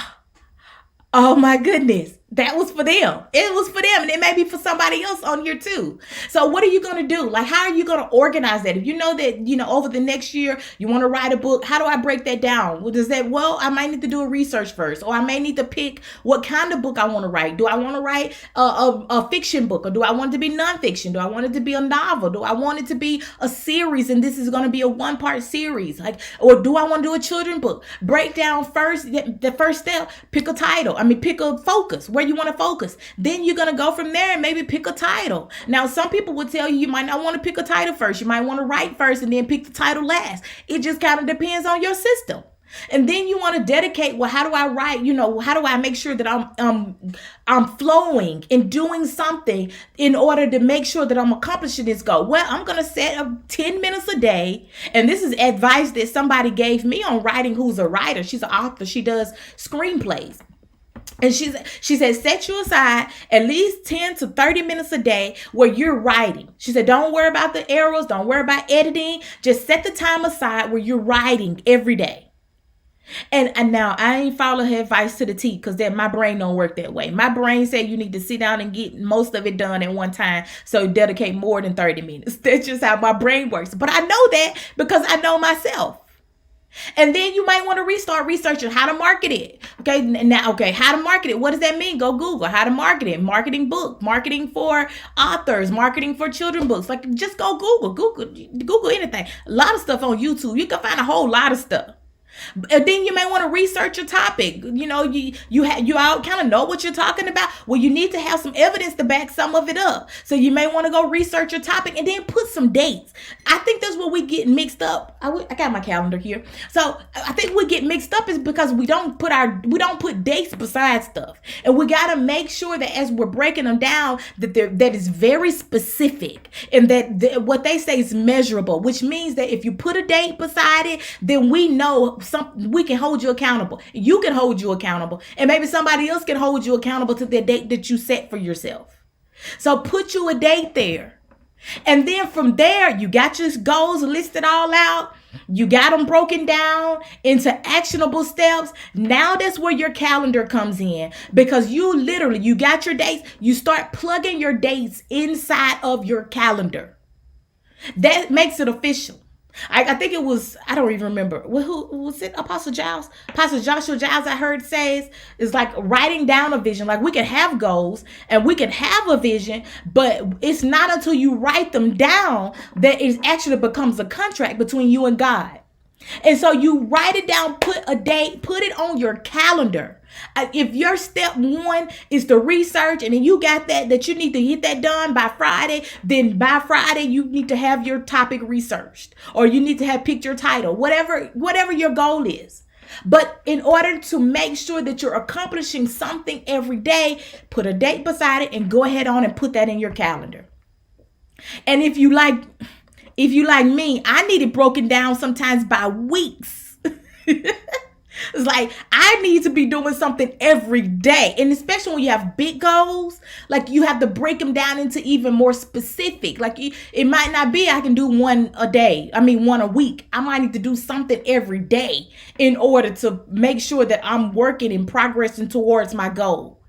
oh my goodness, that was for them. It was for them, and it may be for somebody else on here too. So what are you going to do? Like, how are you going to organize that? If you know that, over the next year, you want to write a book, how do I break that down? Well, I might need to do a research first, or I may need to pick what kind of book I want to write. Do I want to write a fiction book, or do I want it to be nonfiction? Do I want it to be a novel? Do I want it to be a series, and this is going to be a 1-part series? Or do I want to do a children's book? Break down first, the first step, pick a title. Pick a focus. Where you want to focus. Then you're going to go from there and maybe pick a title. Now, some people would tell you might not want to pick a title first. You might want to write first and then pick the title last. It just kind of depends on your system. And then you want to dedicate, well, how do I write? How do I make sure that I'm flowing and doing something in order to make sure that I'm accomplishing this goal? Well, I'm going to set 10 minutes a day. And this is advice that somebody gave me on writing, who's a writer. She's an author. She does screenplays. And she said, set you aside at least 10 to 30 minutes a day where you're writing. She said, don't worry about the errors. Don't worry about editing. Just set the time aside where you're writing every day. And now I ain't follow her advice to the T, because my brain don't work that way. My brain said you need to sit down and get most of it done at one time. So dedicate more than 30 minutes. That's just how my brain works. But I know that because I know myself. And then you might want to restart researching how to market it. Okay, how to market it. What does that mean? Go Google how to market it. Marketing book, marketing for authors, marketing for children books. Like, just go Google anything. A lot of stuff on YouTube. You can find a whole lot of stuff. And then you may want to research your topic. You all kind of know what you're talking about. Well, you need to have some evidence to back some of it up. So you may want to go research your topic and then put some dates. I think that's where we get mixed up. I got my calendar here. So I think we get mixed up is because we don't put dates beside stuff, and we got to make sure that as we're breaking them down, that is very specific, and that what they say is measurable, which means that if you put a date beside it, then we know we can hold you accountable. You can hold you accountable, and maybe somebody else can hold you accountable to the date that you set for yourself. So put you a date there. And then from there, you got your goals listed all out. You got them broken down into actionable steps. Now that's where your calendar comes in, because you got your dates. You start plugging your dates inside of your calendar. That makes it official. I think it was, I don't even remember. Who was it? Apostle Giles? Apostle Joshua Giles, I heard says, is like writing down a vision. Like we can have goals and we can have a vision, but it's not until you write them down that it actually becomes a contract between you and God. And so you write it down, put a date, put it on your calendar. If your step one is to research, and then you got that you need to get that done by Friday, then by Friday you need to have your topic researched, or you need to have picked your title, whatever your goal is. But in order to make sure that you're accomplishing something every day, put a date beside it and go ahead on and put that in your calendar. And if you like me, I need it broken down sometimes by weeks. It's like I need to be doing something every day. And especially when you have big goals, like you have to break them down into even more specific. Like it might not be I can do one a week. I might need to do something every day in order to make sure that I'm working and progressing towards my goal.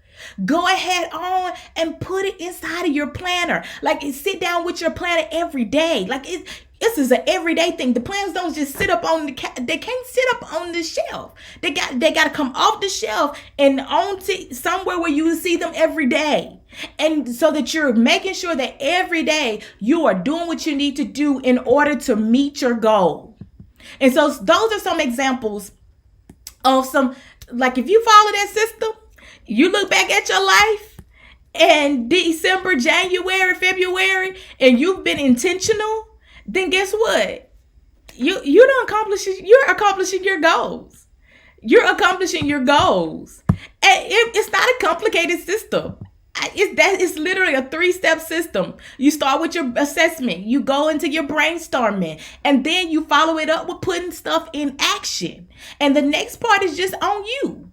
Go ahead on and put it inside of your planner. Like sit down with your planner every day. Like this is an everyday thing. The plans don't just sit up on they can't sit up on the shelf. They got to come off the shelf and onto somewhere where you see them every day. And so that you're making sure that every day you are doing what you need to do in order to meet your goal. And so those are some examples of some, like if you follow that system, you look back at your life and December, January, February, and you've been intentional, then guess what? You're accomplishing your goals. You're accomplishing your goals. And it's not a complicated system. It's literally a 3-step system. You start with your assessment. You go into your brainstorming. And then you follow it up with putting stuff in action. And the next part is just on you.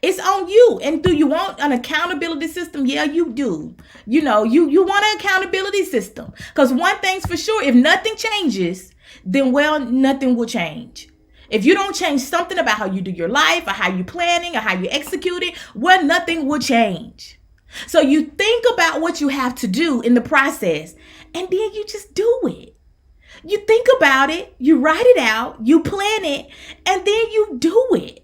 It's on you. And do you want an accountability system? Yeah, you do. You want an accountability system. Because one thing's for sure, if nothing changes, then nothing will change. If you don't change something about how you do your life or how you planning or how you executing, nothing will change. So you think about what you have to do in the process, and then you just do it. You think about it, you write it out, you plan it, and then you do it.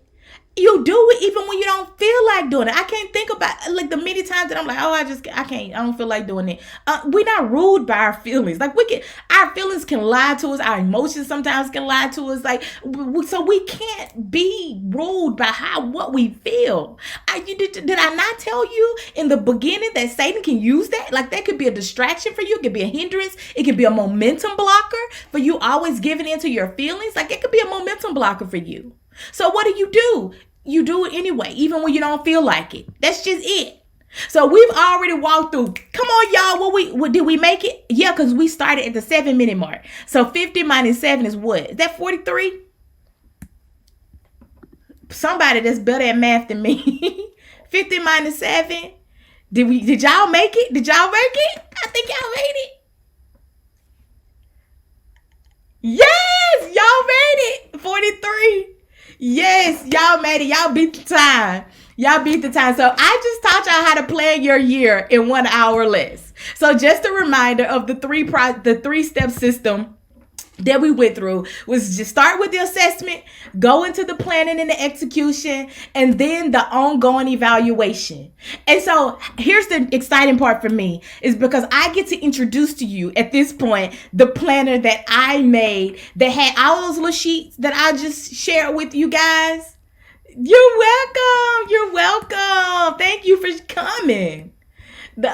You do it even when you don't feel like doing it. I can't think about like the many times that I'm like, I don't feel like doing it. We're not ruled by our feelings. Like our feelings can lie to us. Our emotions sometimes can lie to us. Like, so we can't be ruled by what we feel. Did I not tell you in the beginning that Satan can use that? Like that could be a distraction for you. It could be a hindrance. It could be a momentum blocker for you always giving into your feelings. Like it could be a momentum blocker for you. So what do? You do it anyway, even when you don't feel like it. That's just it. So we've already walked through. Come on, y'all. What did we make it? Yeah, because we started at the 7-minute mark. So 50 minus 7 is what? Is that 43? Somebody that's better at math than me. 50 minus 7. Did y'all make it? Did y'all make it? I think y'all made it. Yes, y'all made it. 43. Yes, y'all made it. Y'all beat the time. So I just taught y'all how to plan your year in 1 hour or less. So just a reminder of the 3-step system that we went through was just start with the assessment, go into the planning and the execution, and then the ongoing evaluation. And so here's the exciting part for me is because I get to introduce to you at this point the planner that I made that had all those little sheets that I just shared with you guys. You're welcome. You're welcome. Thank you for coming.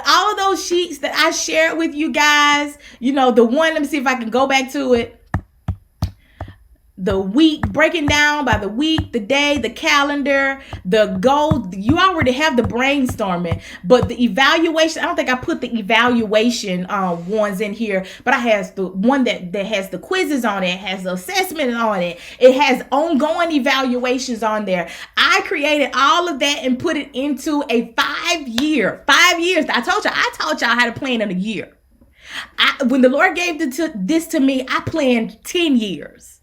All of those sheets that I shared with you guys, the one, let me see if I can go back to it. The week, breaking down by the week, the day, the calendar, the goal. You already have the brainstorming, but the evaluation, I don't think I put the evaluation ones in here, but I have the one that has the quizzes on it, has the assessment on it. It has ongoing evaluations on there. I created all of that and put it into a 5 years. I taught y'all how to plan in a year. When the Lord gave this to me, I planned 10 years.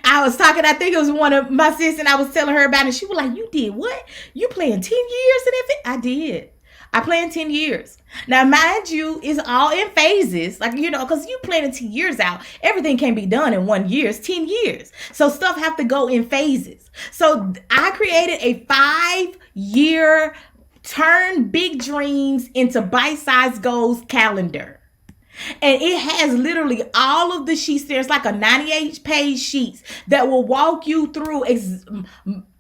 I was talking, I think it was one of my sisters, and I was telling her about it. She was like, you did what? You planned 10 years in it? I did. I planned 10 years. Now, mind you, it's all in phases. Because you planning 10 years out, everything can't be done in 1 year. It's 10 years. So stuff have to go in phases. So I created a 5-year turn big dreams into bite-sized goals calendar. And it has literally all of the sheets there. It's like a 98-page sheets that will walk you through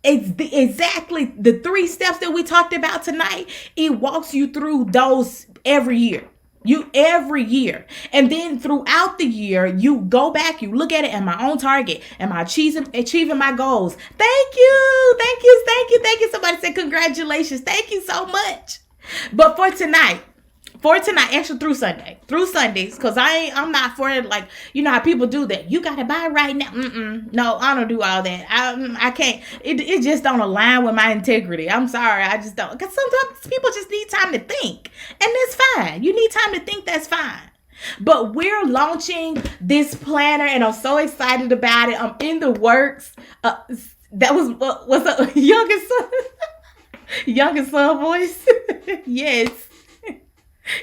exactly the 3 steps that we talked about tonight. It walks you through those every year. Every year. And then throughout the year, you go back, you look at it, am I on target? Am I achieving my goals? Thank you. Somebody said congratulations. Thank you so much. But for tonight, actually through Sundays, because I'm not for it, like, how people do that. You got to buy right now. No, I don't do all that. I can't. It just don't align with my integrity. I'm sorry. I just don't. Because sometimes people just need time to think. And that's fine. You need time to think. That's fine. But we're launching this planner, and I'm so excited about it. I'm in the works. That was a youngest son voice. Yes.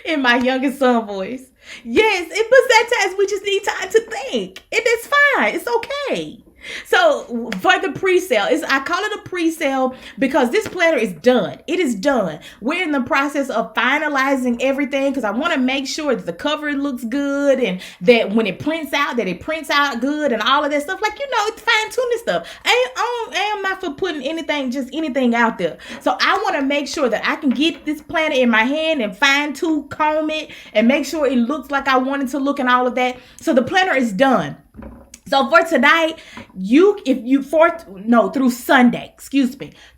In my youngest son voice. Yes, but sometimes we just need time to think. And it's fine. It's okay. So for the pre-sale, I call it a pre-sale because this planner is done. It is done. We're in the process of finalizing everything because I want to make sure that the cover looks good and that when it prints out, that it prints out good and all of that stuff. It's fine-tuning stuff. I am not for putting anything out there. So I want to make sure that I can get this planner in my hand and fine-tune, comb it, and make sure it looks like I want it to look and all of that. So the planner is done. So for tonight,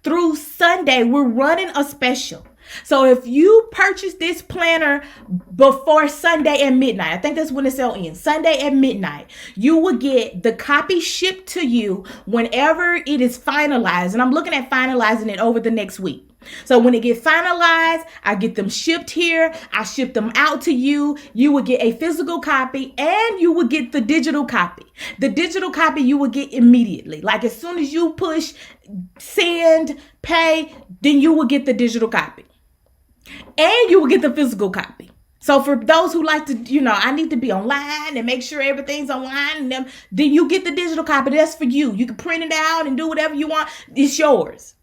through Sunday, we're running a special. So if you purchase this planner before Sunday at midnight, I think that's when the sale ends, Sunday at midnight, you will get the copy shipped to you whenever it is finalized. And I'm looking at finalizing it over the next week. So when it gets finalized, I get them shipped here. I ship them out to you. You will get a physical copy and you will get the digital copy. The digital copy you will get immediately. Like as soon as you push send, pay, then you will get the digital copy. And you will get the physical copy. So for those who like to, I need to be online and make sure everything's online, and then you get the digital copy. That's for you. You can print it out and do whatever you want. It's yours.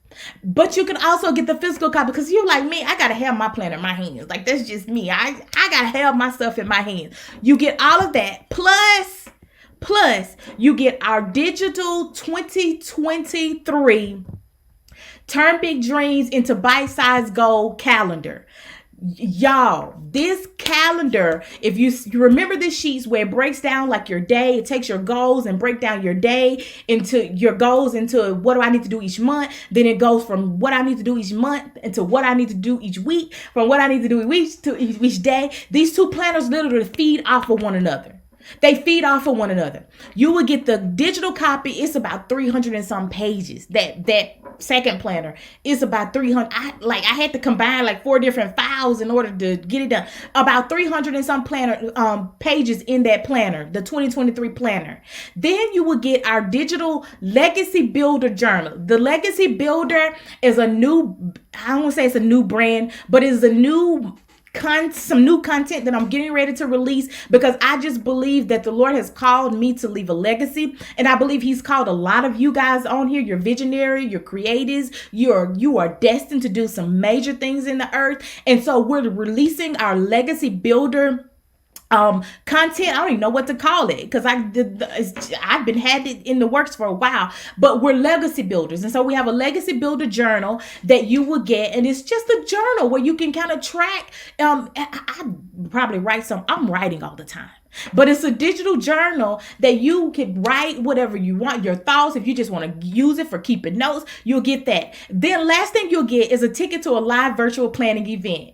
But you can also get the physical copy because you're like me. I got to have my planner in my hands. Like, that's just me. I got to have my stuff in my hands. You get all of that. Plus, you get our digital 2023 Turn Big Dreams into Bite-Sized Goal calendar. Y'all, this calendar, if you remember the sheets where it breaks down like your day, it takes your goals and break down your day into your goals into what do I need to do each month. Then it goes from what I need to do each month into what I need to do each week, from what I need to do each day. These two planners literally feed off of one another. They feed off of one another. You will get the digital copy. It's about 300 and some pages. That second planner is about 300. I had to combine like 4 different files in order to get it done. About 300 and some pages in that planner, the 2023 planner. Then you will get our digital Legacy Builder journal. The Legacy Builder is a new, I don't want to say it's a new brand, but it's a new some new content that I'm getting ready to release, because I just believe that the Lord has called me to leave a legacy. And I believe he's called a lot of you guys on here. You're visionary, you're creators, you are destined to do some major things in the earth. And so we're releasing our legacy builder content. I don't even know what to call it, because I've been had it in the works for a while, but we're legacy builders. And so we have a legacy builder journal that you will get, and it's just a journal where you can kind of track. I probably write I'm writing all the time, but it's a digital journal that you can write whatever you want, your thoughts. If you just want to use it for keeping notes, you'll get that. Then last thing you'll get is a ticket to a live virtual planning event.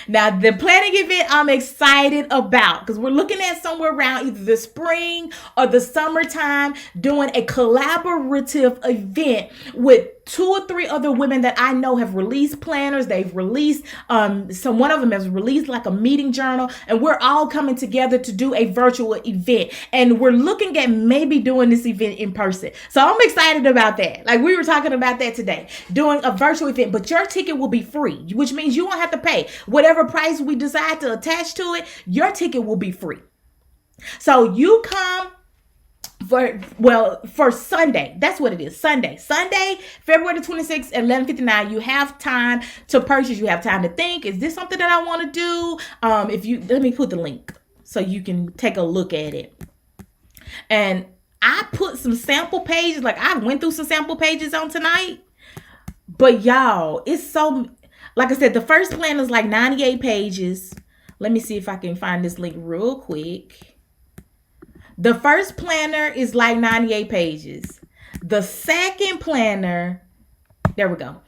Now, the planning event I'm excited about, because we're looking at somewhere around either the spring or the summertime, doing a collaborative event with 2 or 3 other women that I know have released planners. They've released, one of them has released like a meeting journal, and we're all coming together to do a virtual event. And we're looking at maybe doing this event in person. So I'm excited about that. Like, we were talking about that today, doing a virtual event, but your ticket will be free, which means you won't have to pay whatever price we decide to attach to it. Your ticket will be free. So you come for Sunday. That's what it is. Sunday, February the 26th at 11:59. You have time to purchase. You have time to think, is this something that I want to do? Let me put the link so you can take a look at it. And I put some sample pages, like I went through some sample pages on tonight. But y'all, it's so, like I said, the first plan is like 98 pages. Let me see if I can find this link real quick. The first planner is like 98 pages. The second planner, there we go.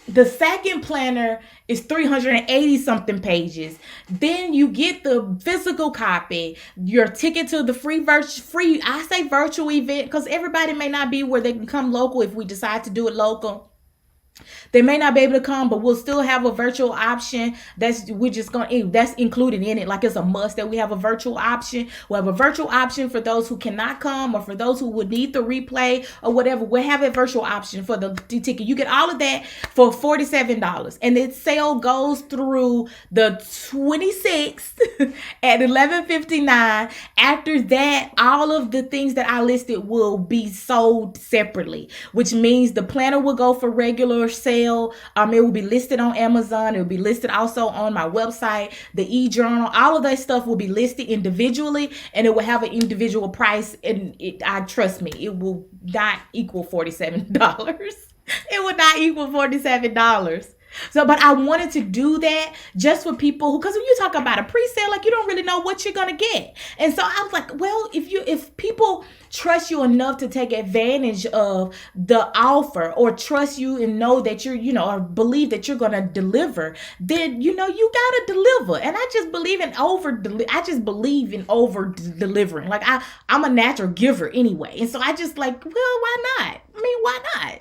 The second planner is 380 something pages. Then you get the physical copy, your ticket to the free, I say virtual event, because everybody may not be where they can come local if we decide to do it local. They may not be able to come, but we'll still have a virtual option. That's included in it. Like, it's a must that we have a virtual option. We'll have a virtual option for those who cannot come, or for those who would need the replay or whatever. We'll have a virtual option for the ticket. You get all of that for $47. And the sale goes through the 26th at 11:59. After that, all of the things that I listed will be sold separately, which means the planner will go for regular sale. It will be listed on Amazon. It will be listed also on my website, the e-journal. All of that stuff will be listed individually, and it will have an individual price. And trust me, it will not equal $47. It would not equal $47. So, but I wanted to do that just for people because when you talk about a pre-sale, like, you don't really know what you're going to get. And so I was like, well, if people trust you enough to take advantage of the offer, or trust you and know that you're, or believe that you're going to deliver, then, you got to deliver. And I just believe in over delivering. Like, I'm a natural giver anyway. And so I just like, well, why not? Why not?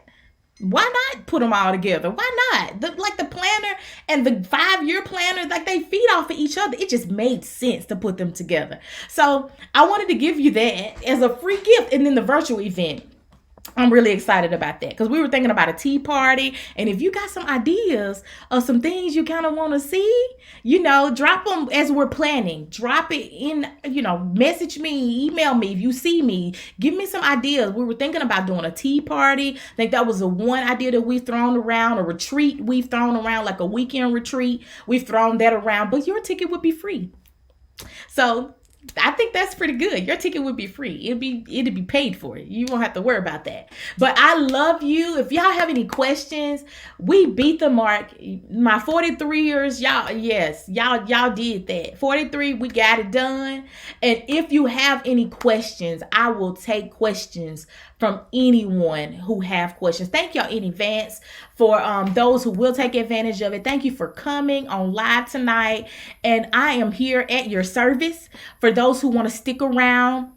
Why not put them all together? Why not? The planner and the 5-year planner, like, they feed off of each other. It just made sense to put them together. So I wanted to give you that as a free gift. And then the virtual event, I'm really excited about that, because we were thinking about a tea party. And if you got some ideas of some things you kind of want to see, drop them as we're planning. Drop it in, message me, email me. If you see me, give me some ideas. We were thinking about doing a tea party. I think that was the one idea that we've thrown around. A retreat we've thrown around, like a weekend retreat. We've thrown that around, but your ticket would be free. So I think that's pretty good. Your ticket would be free. It'd be paid for. You won't have to worry about that. But I love you. If y'all have any questions, we beat the mark. My 43ers, y'all did that. 43, we got it done. And if you have any questions, I will take questions from anyone who have questions. Thank y'all in advance for those who will take advantage of it. Thank you for coming on live tonight. And I am here at your service for those who want to stick around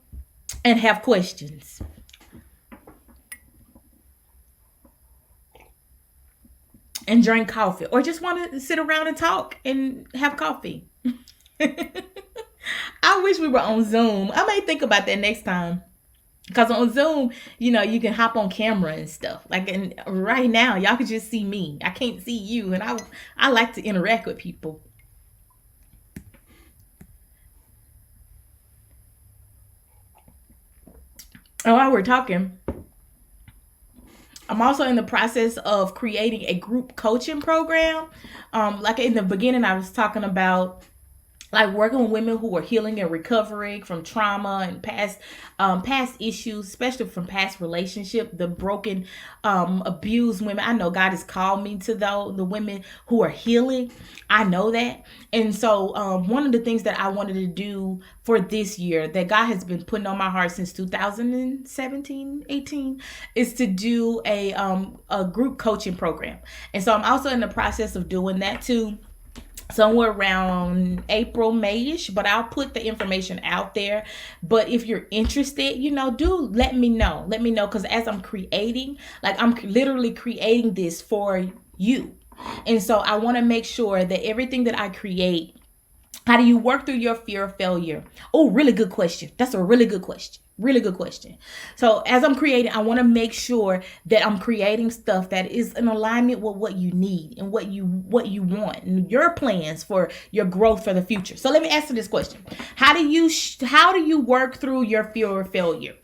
and have questions. And drink coffee, or just want to sit around and talk and have coffee. I wish we were on Zoom. I may think about that next time. Because on Zoom, you can hop on camera and stuff. Like, and right now, y'all can just see me. I can't see you. And I like to interact with people. And while we're talking, I'm also in the process of creating a group coaching program. Like in the beginning, I was talking about like working with women who are healing and recovering from trauma and past issues, especially from past relationship, the broken, abused women. I know God has called me to the women who are healing. I know that. And so one of the things that I wanted to do for this year that God has been putting on my heart since 2017, 18, is to do a group coaching program. And so I'm also in the process of doing that too, somewhere around April, Mayish, but I'll put the information out there. But if you're interested, do let me know. Let me know, because as I'm creating, like I'm literally creating this for you. And so I want to make sure that everything that I create, how do you work through your fear of failure? Oh, really good question. That's a really good question. Really good question. So as I'm creating, I want to make sure that I'm creating stuff that is in alignment with what you need and what you want and your plans for your growth for the future. So let me answer this question. How do you work through your fear of failure?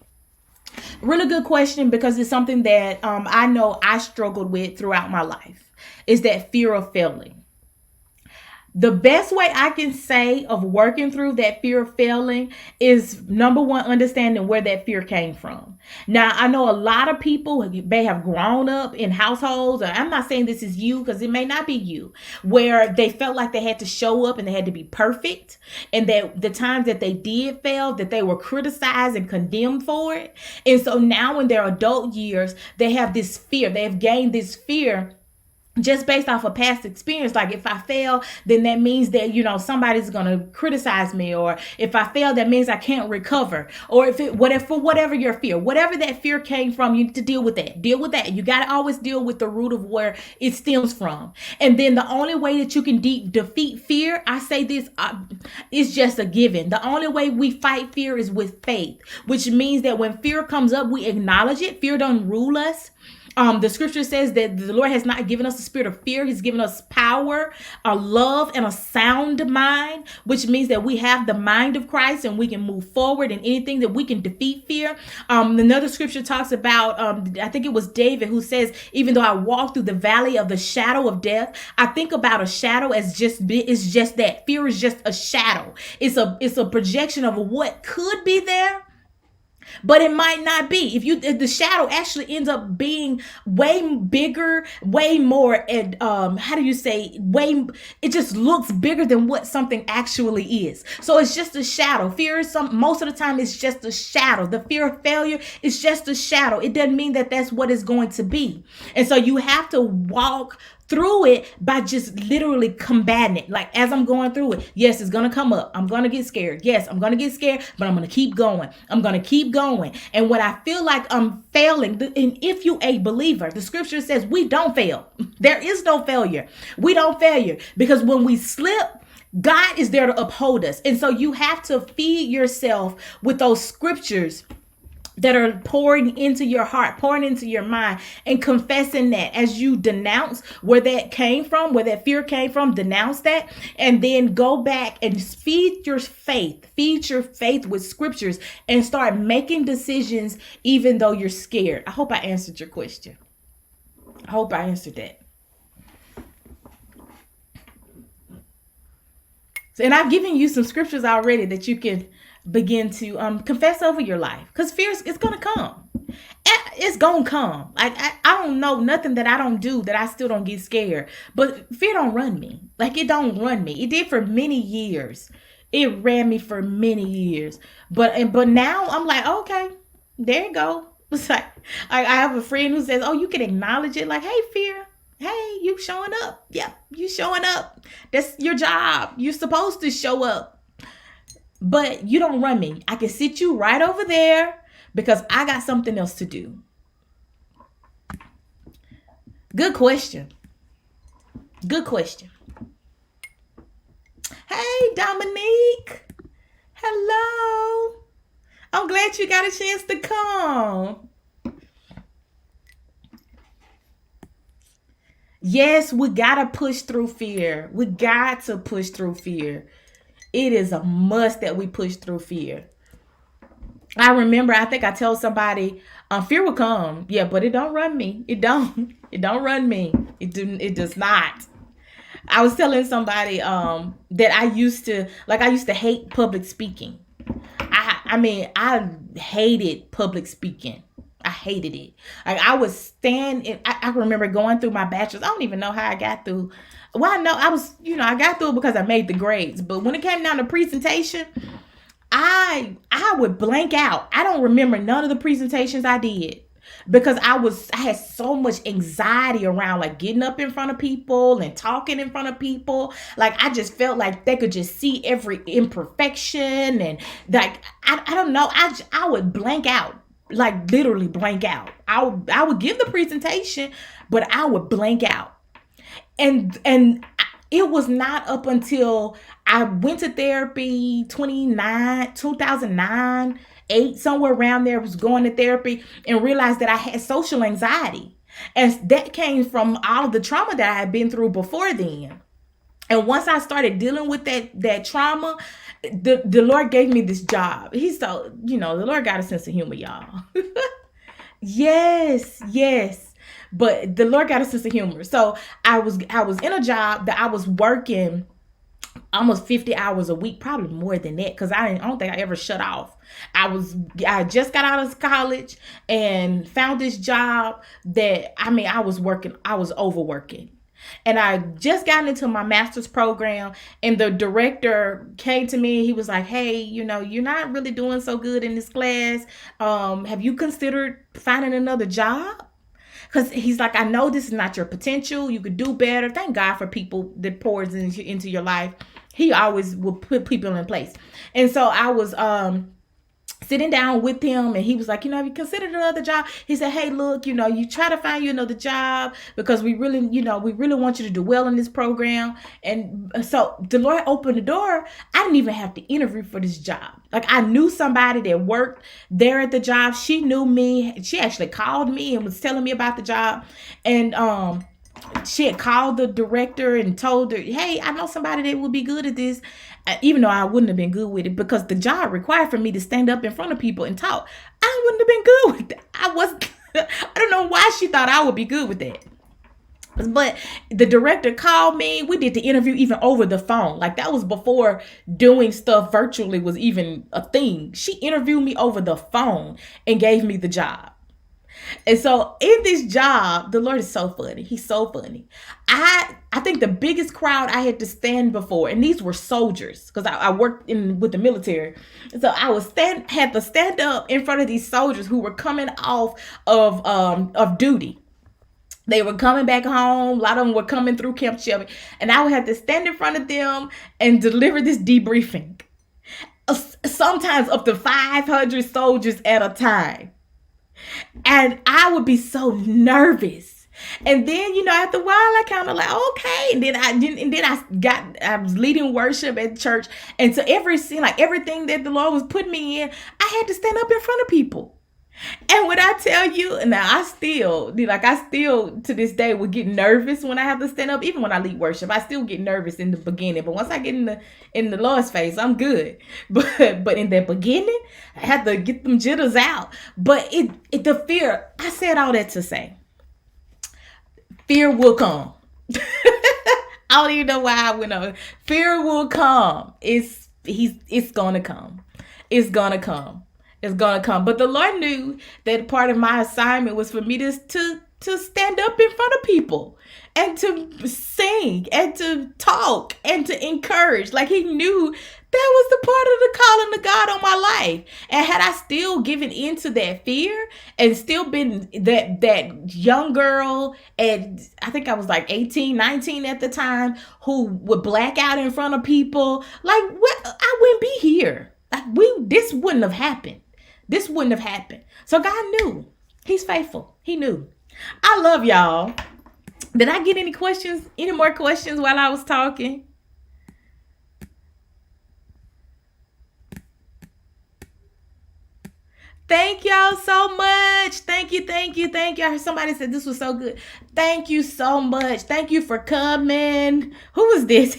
Really good question, because it's something that I know I struggled with throughout my life, is that fear of failing. The best way I can say of working through that fear of failing is, number one, understanding where that fear came from. Now, I know a lot of people may have grown up in households, or I'm not saying this is you because it may not be you, where they felt like they had to show up and they had to be perfect. And that the times that they did fail, that they were criticized and condemned for it. And so now in their adult years, they have this fear. They have gained this fear just based off of past experience. Like, if I fail, then that means that somebody's gonna criticize me, or if I fail, that means I can't recover, or whatever your fear, whatever that fear came from, you need to deal with that. You got to always deal with the root of where it stems from. And then the only way that you can defeat fear, I say this, is just a given. The only way we fight fear is with faith, which means that when fear comes up, we acknowledge it. Fear doesn't rule us. The scripture says that the Lord has not given us a spirit of fear. He's given us power, a love, and a sound mind, which means that we have the mind of Christ and we can move forward in anything, that we can defeat fear. Another scripture talks about, I think it was David who says, even though I walk through the valley of the shadow of death, I think about a shadow as it's just that. Fear is just a shadow. It's a projection of what could be there, but it might not be. If the shadow actually ends up being way bigger, way more, and how do you say, way, it just looks bigger than what something actually is. So it's just a shadow. Fear is most of the time it's just a shadow. The fear of failure is just a shadow. It doesn't mean that that's what it's going to be. And so you have to walk through it by just literally combating it. Like, as I'm going through it, yes, it's gonna come up. I'm gonna get scared. Yes, I'm gonna get scared, but I'm gonna keep going. I'm gonna keep going. And when I feel like I'm failing, and if you a believer, the scripture says we don't fail. There is no failure. We don't failure, because when we slip, God is there to uphold us. And so you have to feed yourself with those scriptures that are pouring into your heart, pouring into your mind, and confessing that as you denounce where that came from, where that fear came from, denounce that, and then go back and feed your faith with scriptures, and start making decisions even though you're scared. I hope I answered your question. I hope I answered that. And I've given you some scriptures already that you can begin to confess over your life, because fear is going to come. It's going to come. Like, I don't know nothing that I don't do that I still don't get scared. But fear don't run me. Like, it don't run me. It did for many years. It ran me for many years. But now I'm like, okay, there you go. It's like, I have a friend who says, oh, you can acknowledge it. Like, hey, fear. Hey, you showing up. Yep, you showing up. That's your job. You're supposed to show up. But you don't run me. I can sit you right over there because I got something else to do. Good question. Good question. Hey, Dominique. Hello. I'm glad you got a chance to come. Yes, we got to push through fear. We got to push through fear. It is a must that we push through fear. I remember, I think I told somebody, fear will come, yeah, but it don't run me. It don't. It don't run me. It does not. I was telling somebody that I used to hate public speaking. I mean, I hated public speaking. I hated it. Like I would stand in. I remember going through my bachelor's. I don't even know how I got through. Well, I know I was, I got through it because I made the grades. But when it came down to presentation, I would blank out. I don't remember none of the presentations I did because I had so much anxiety around like getting up in front of people and talking in front of people. Like I just felt like they could just see every imperfection and like I don't know. I would blank out. Like literally blank out. I would give the presentation, but I would blank out. And it was not up until I went to therapy 2009, 8, somewhere around there, was going to therapy and realized that I had social anxiety. And that came from all of the trauma that I had been through before then. And once I started dealing with that trauma, the Lord gave me this job. He's so, the Lord got a sense of humor, y'all. Yes, yes. But the Lord got a sense of humor. So I was in a job that I was working almost 50 hours a week, probably more than that, because I don't think I ever shut off. I just got out of college and found this job that I was overworking. And I just got into my master's program, and the director came to me. He was like, "Hey, you're not really doing so good in this class. Have you considered finding another job?" Because he's like, "I know this is not your potential. You could do better." Thank God for people that pours into your life. He always will put people in place. And so I was sitting down with him, and he was like, "Have you considered another job?" He said, "Hey, look, you try to find you another job because we really want you to do well in this program." And so the Lord opened the door. I didn't even have to interview for this job. Like I knew somebody that worked there at the job. She knew me. She actually called me and was telling me about the job. And she had called the director and told her, "Hey, I know somebody that would be good at this," even though I wouldn't have been good with it because the job required for me to stand up in front of people and talk. I wouldn't have been good with that. I was I don't know why she thought I would be good with that. But the director called me. We did the interview even over the phone. Like that was before doing stuff virtually was even a thing. She interviewed me over the phone and gave me the job. And so in this job, the Lord is so funny. He's so funny. I think the biggest crowd I had to stand before, and these were soldiers, because I worked with the military. So had to stand up in front of these soldiers who were coming off of duty. They were coming back home. A lot of them were coming through Camp Shelby. And I would have to stand in front of them and deliver this debriefing. Sometimes up to 500 soldiers at a time. And I would be so nervous. And then, after a while, I kind of like, okay. And then I was leading worship at church. And so everything that the Lord was putting me in, I had to stand up in front of people. And when I tell you, now I still to this day would get nervous when I have to stand up. Even when I lead worship, I still get nervous in the beginning. But once I get in the Lord's face, I'm good. But in the beginning, I had to get them jitters out. But the fear, I said all that to say, fear will come. I don't even know why I went on. Fear will come. It's gonna come. It's gonna come. It's gonna come. But the Lord knew that part of my assignment was for me to stand up in front of people and to sing and to talk and to encourage. Like He knew that was the part of the calling of God on my life. And had I still given into that fear and still been that young girl, and I think I was like 18, 19 at the time, who would black out in front of people, like I wouldn't be here. Like this wouldn't have happened. This wouldn't have happened. So God knew. He's faithful. He knew. I love y'all. Did I get any more questions while I was talking? Thank y'all so much. Thank you. I heard somebody said this was so good. Thank you so much. Thank you for coming. Who was this?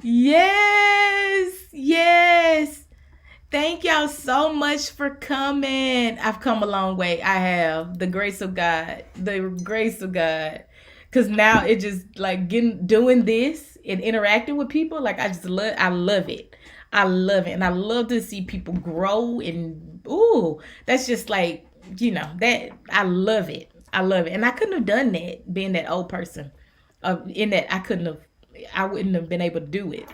Yes. Yes. Thank y'all so much for coming. I've come a long way. I have. The grace of God. The grace of God. Cause now it just like getting doing this and interacting with people, like I love it. I love it. And I love to see people grow and ooh, that's just like, that I love it. I love it. And I couldn't have done that being that old person. In that I wouldn't have been able to do it.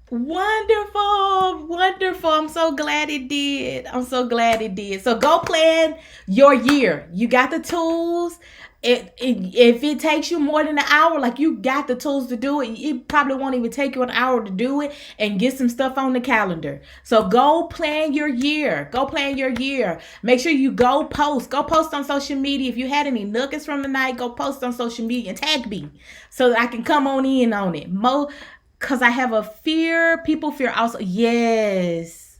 Wonderful, wonderful. I'm so glad it did. I'm so glad it did. So go plan your year. You got the tools. If it takes you more than an hour, like you got the tools to do it, it probably won't even take you an hour to do it and get some stuff on the calendar. So go plan your year. Go plan your year. Make sure you go post. Go post on social media. If you had any nuggets from the night, go post on social media and tag me so that I can come on in on it. Because I have a fear. People fear also. Yes.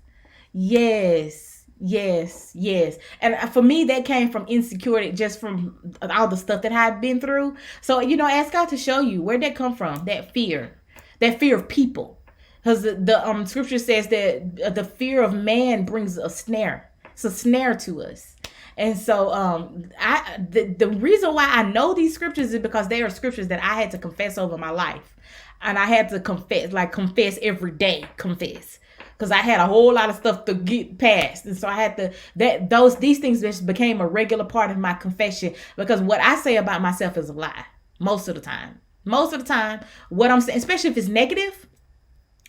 Yes. Yes. Yes. And for me, that came from insecurity, just from all the stuff that I've been through. So, ask God to show you where'd that come from. That fear of people. Because the scripture says that the fear of man brings a snare. It's a snare to us. And so the reason why I know these scriptures is because they are scriptures that I had to confess over my life. And I had to confess every day, confess. Because I had a whole lot of stuff to get past. And so I had these things just became a regular part of my confession. Because what I say about myself is a lie. Most of the time. Most of the time, what I'm saying, especially if it's negative,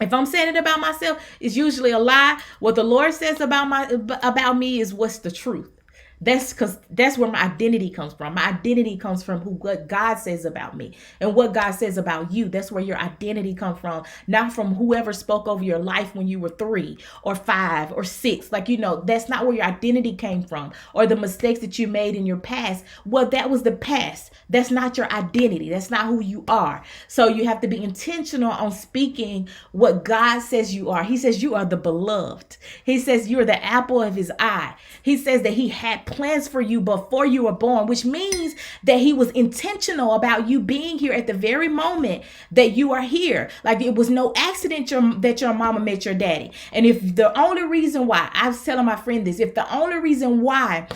if I'm saying it about myself, it's usually a lie. What the Lord says about me is what's the truth. That's where my identity comes from. My identity comes from what God says about me and what God says about you. That's where your identity comes from, not from whoever spoke over your life when you were 3 or 5 or 6. That's not where your identity came from, or the mistakes that you made in your past. Well, that was the past. That's not your identity. That's not who you are. So you have to be intentional on speaking what God says you are. He says you are the beloved. He says you're the apple of his eye. He says that he had plans for you before you were born, which means that he was intentional about you being here at the very moment that you are here. Like it was no accident that your mama met your daddy. And if the only reason why, I was telling my friend this, if the only reason why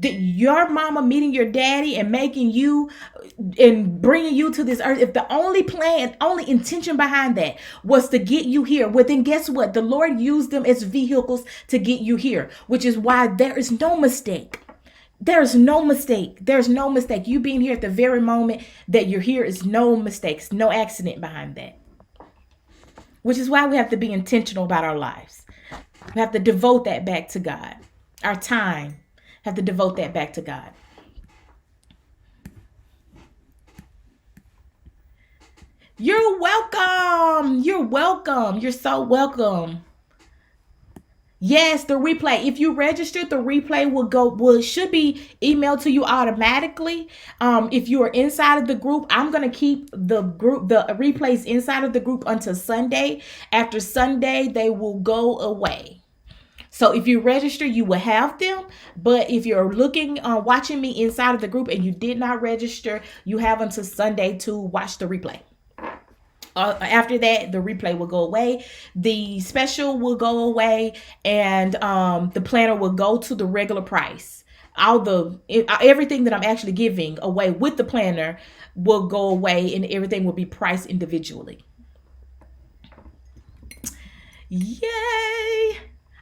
your mama meeting your daddy and making you and bringing you to this earth, if the only plan, only intention behind that was to get you here, well then guess what? The Lord used them as vehicles to get you here, which is why there is no mistake. There's no mistake. There's no mistake. You being here at the very moment that you're here is no mistakes, no accident behind that. Which is why we have to be intentional about our lives. We have to devote that back to God. Our time, have to devote that back to God. You're welcome. You're welcome. You're so welcome. Yes, the replay. If you registered, the replay should be emailed to you automatically. If you are inside of the group, I'm gonna keep the replays inside of the group until Sunday. After Sunday, they will go away. So if you register, you will have them. But if you're watching me inside of the group and you did not register, you have until Sunday to watch the replay. After that, the replay will go away, the special will go away, and the planner will go to the regular price. Everything that I'm actually giving away with the planner will go away, and everything will be priced individually. Yay!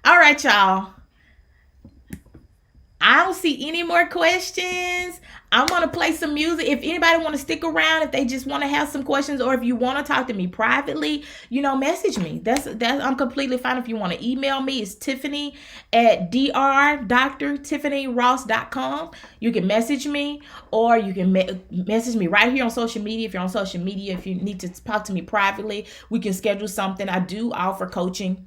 All right, y'all. I don't see any more questions. I'm going to play some music. If anybody want to stick around, if they just want to have some questions, or if you want to talk to me privately, message me. That's I'm completely fine. If you want to email me, it's Tiffany at drtiffanyross.com. You can message me, or you can message me right here on social media. If you're on social media, if you need to talk to me privately, we can schedule something. I do offer coaching,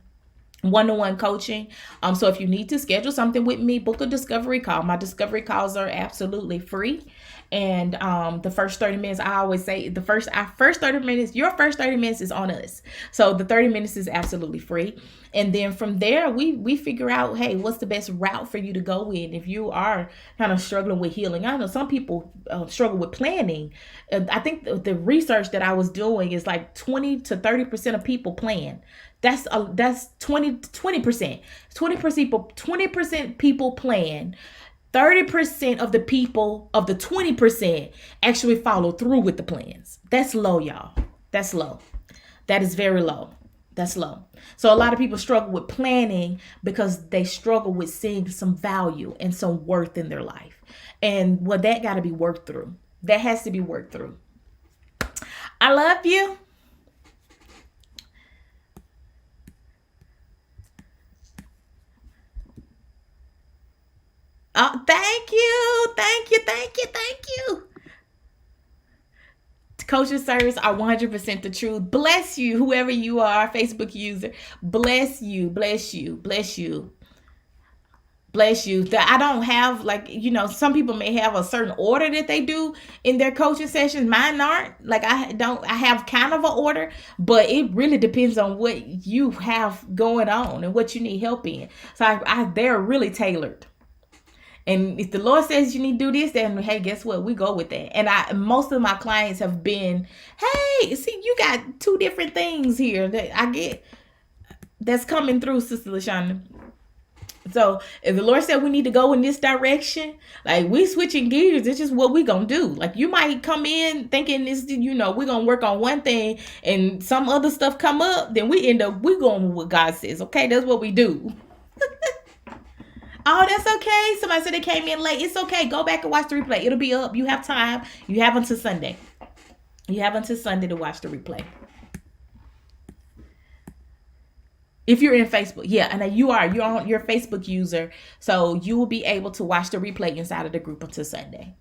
one-on-one coaching. So if you need to schedule something with me, book a discovery call. My discovery calls are absolutely free. And the first 30 minutes, I always say our first 30 minutes, your first 30 minutes is on us. So the 30 minutes is absolutely free. And then from there, we figure out, hey, what's the best route for you to go in if you are kind of struggling with healing. I know some people struggle with planning. I think the research that I was doing is like 20 to 30% of people plan. That's 20%. 20% people plan. 30% of the people of the 20% actually follow through with the plans. That's low, y'all. That's low. That is very low. That's low. So a lot of people struggle with planning because they struggle with seeing some value and some worth in their life. And well, that got to be worked through. That has to be worked through. I love you. Oh, thank you. Thank you. Thank you. Thank you. Coaching service are 100% the truth. Bless you, whoever you are, Facebook user. Bless you. Bless you. Bless you. Bless you. That I don't have, like, some people may have a certain order that they do in their coaching sessions. Mine aren't. Like, I have kind of an order, but it really depends on what you have going on and what you need help in. So they're really tailored. And if the Lord says you need to do this, then hey, guess what? We go with that. And most of my clients have been, hey, see, you got two different things here that I get that's coming through, Sister LaShonda. So if the Lord said we need to go in this direction, like we switching gears, it's just what we gonna do. Like you might come in thinking this, we're gonna work on one thing and some other stuff come up, then we going with what God says. Okay, that's what we do. Oh, that's okay. Somebody said they came in late. It's okay. Go back and watch the replay. It'll be up. You have time. You have until Sunday. You have until Sunday to watch the replay. If you're in Facebook, yeah, and you're a Facebook user, so you will be able to watch the replay inside of the group until Sunday.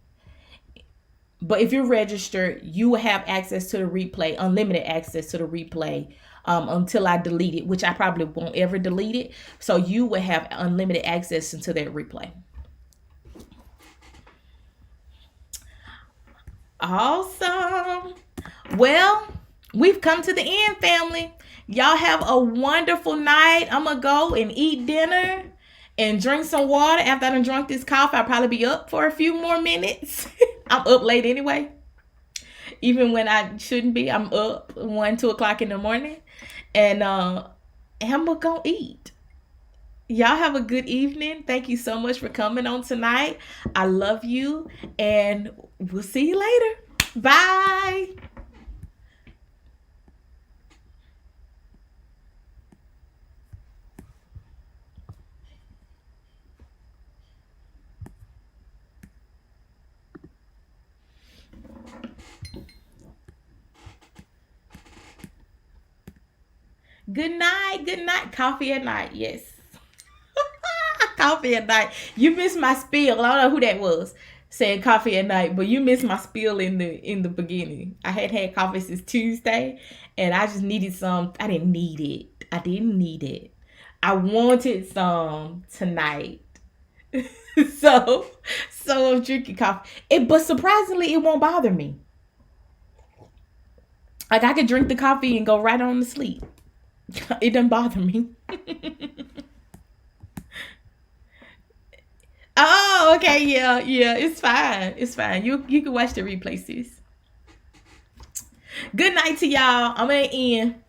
But if you're registered, you will have access to the replay, unlimited access to the replay until I delete it, which I probably won't ever delete it. So you will have unlimited access into that replay. Awesome. Well, we've come to the end, family. Y'all have a wonderful night. I'm going to go and eat dinner and drink some water. After I done drunk this coffee, I'll probably be up for a few more minutes. I'm up late anyway. Even when I shouldn't be, I'm up 1, 2 o'clock in the morning. And I'm going to go eat. Y'all have a good evening. Thank you so much for coming on tonight. I love you. And we'll see you later. Bye. Good night. Good night. Coffee at night. Yes. Coffee at night. You missed my spiel. I don't know who that was saying coffee at night, but you missed my spiel in the beginning. I had coffee since Tuesday, and I just needed some. I didn't need it. I wanted some tonight. so I'm drinking coffee. But surprisingly, it won't bother me. Like I could drink the coffee and go right on to sleep. It doesn't bother me. Oh, okay, yeah, it's fine. It's fine. You can watch the replay, sis. Good night to y'all. I'm gonna end.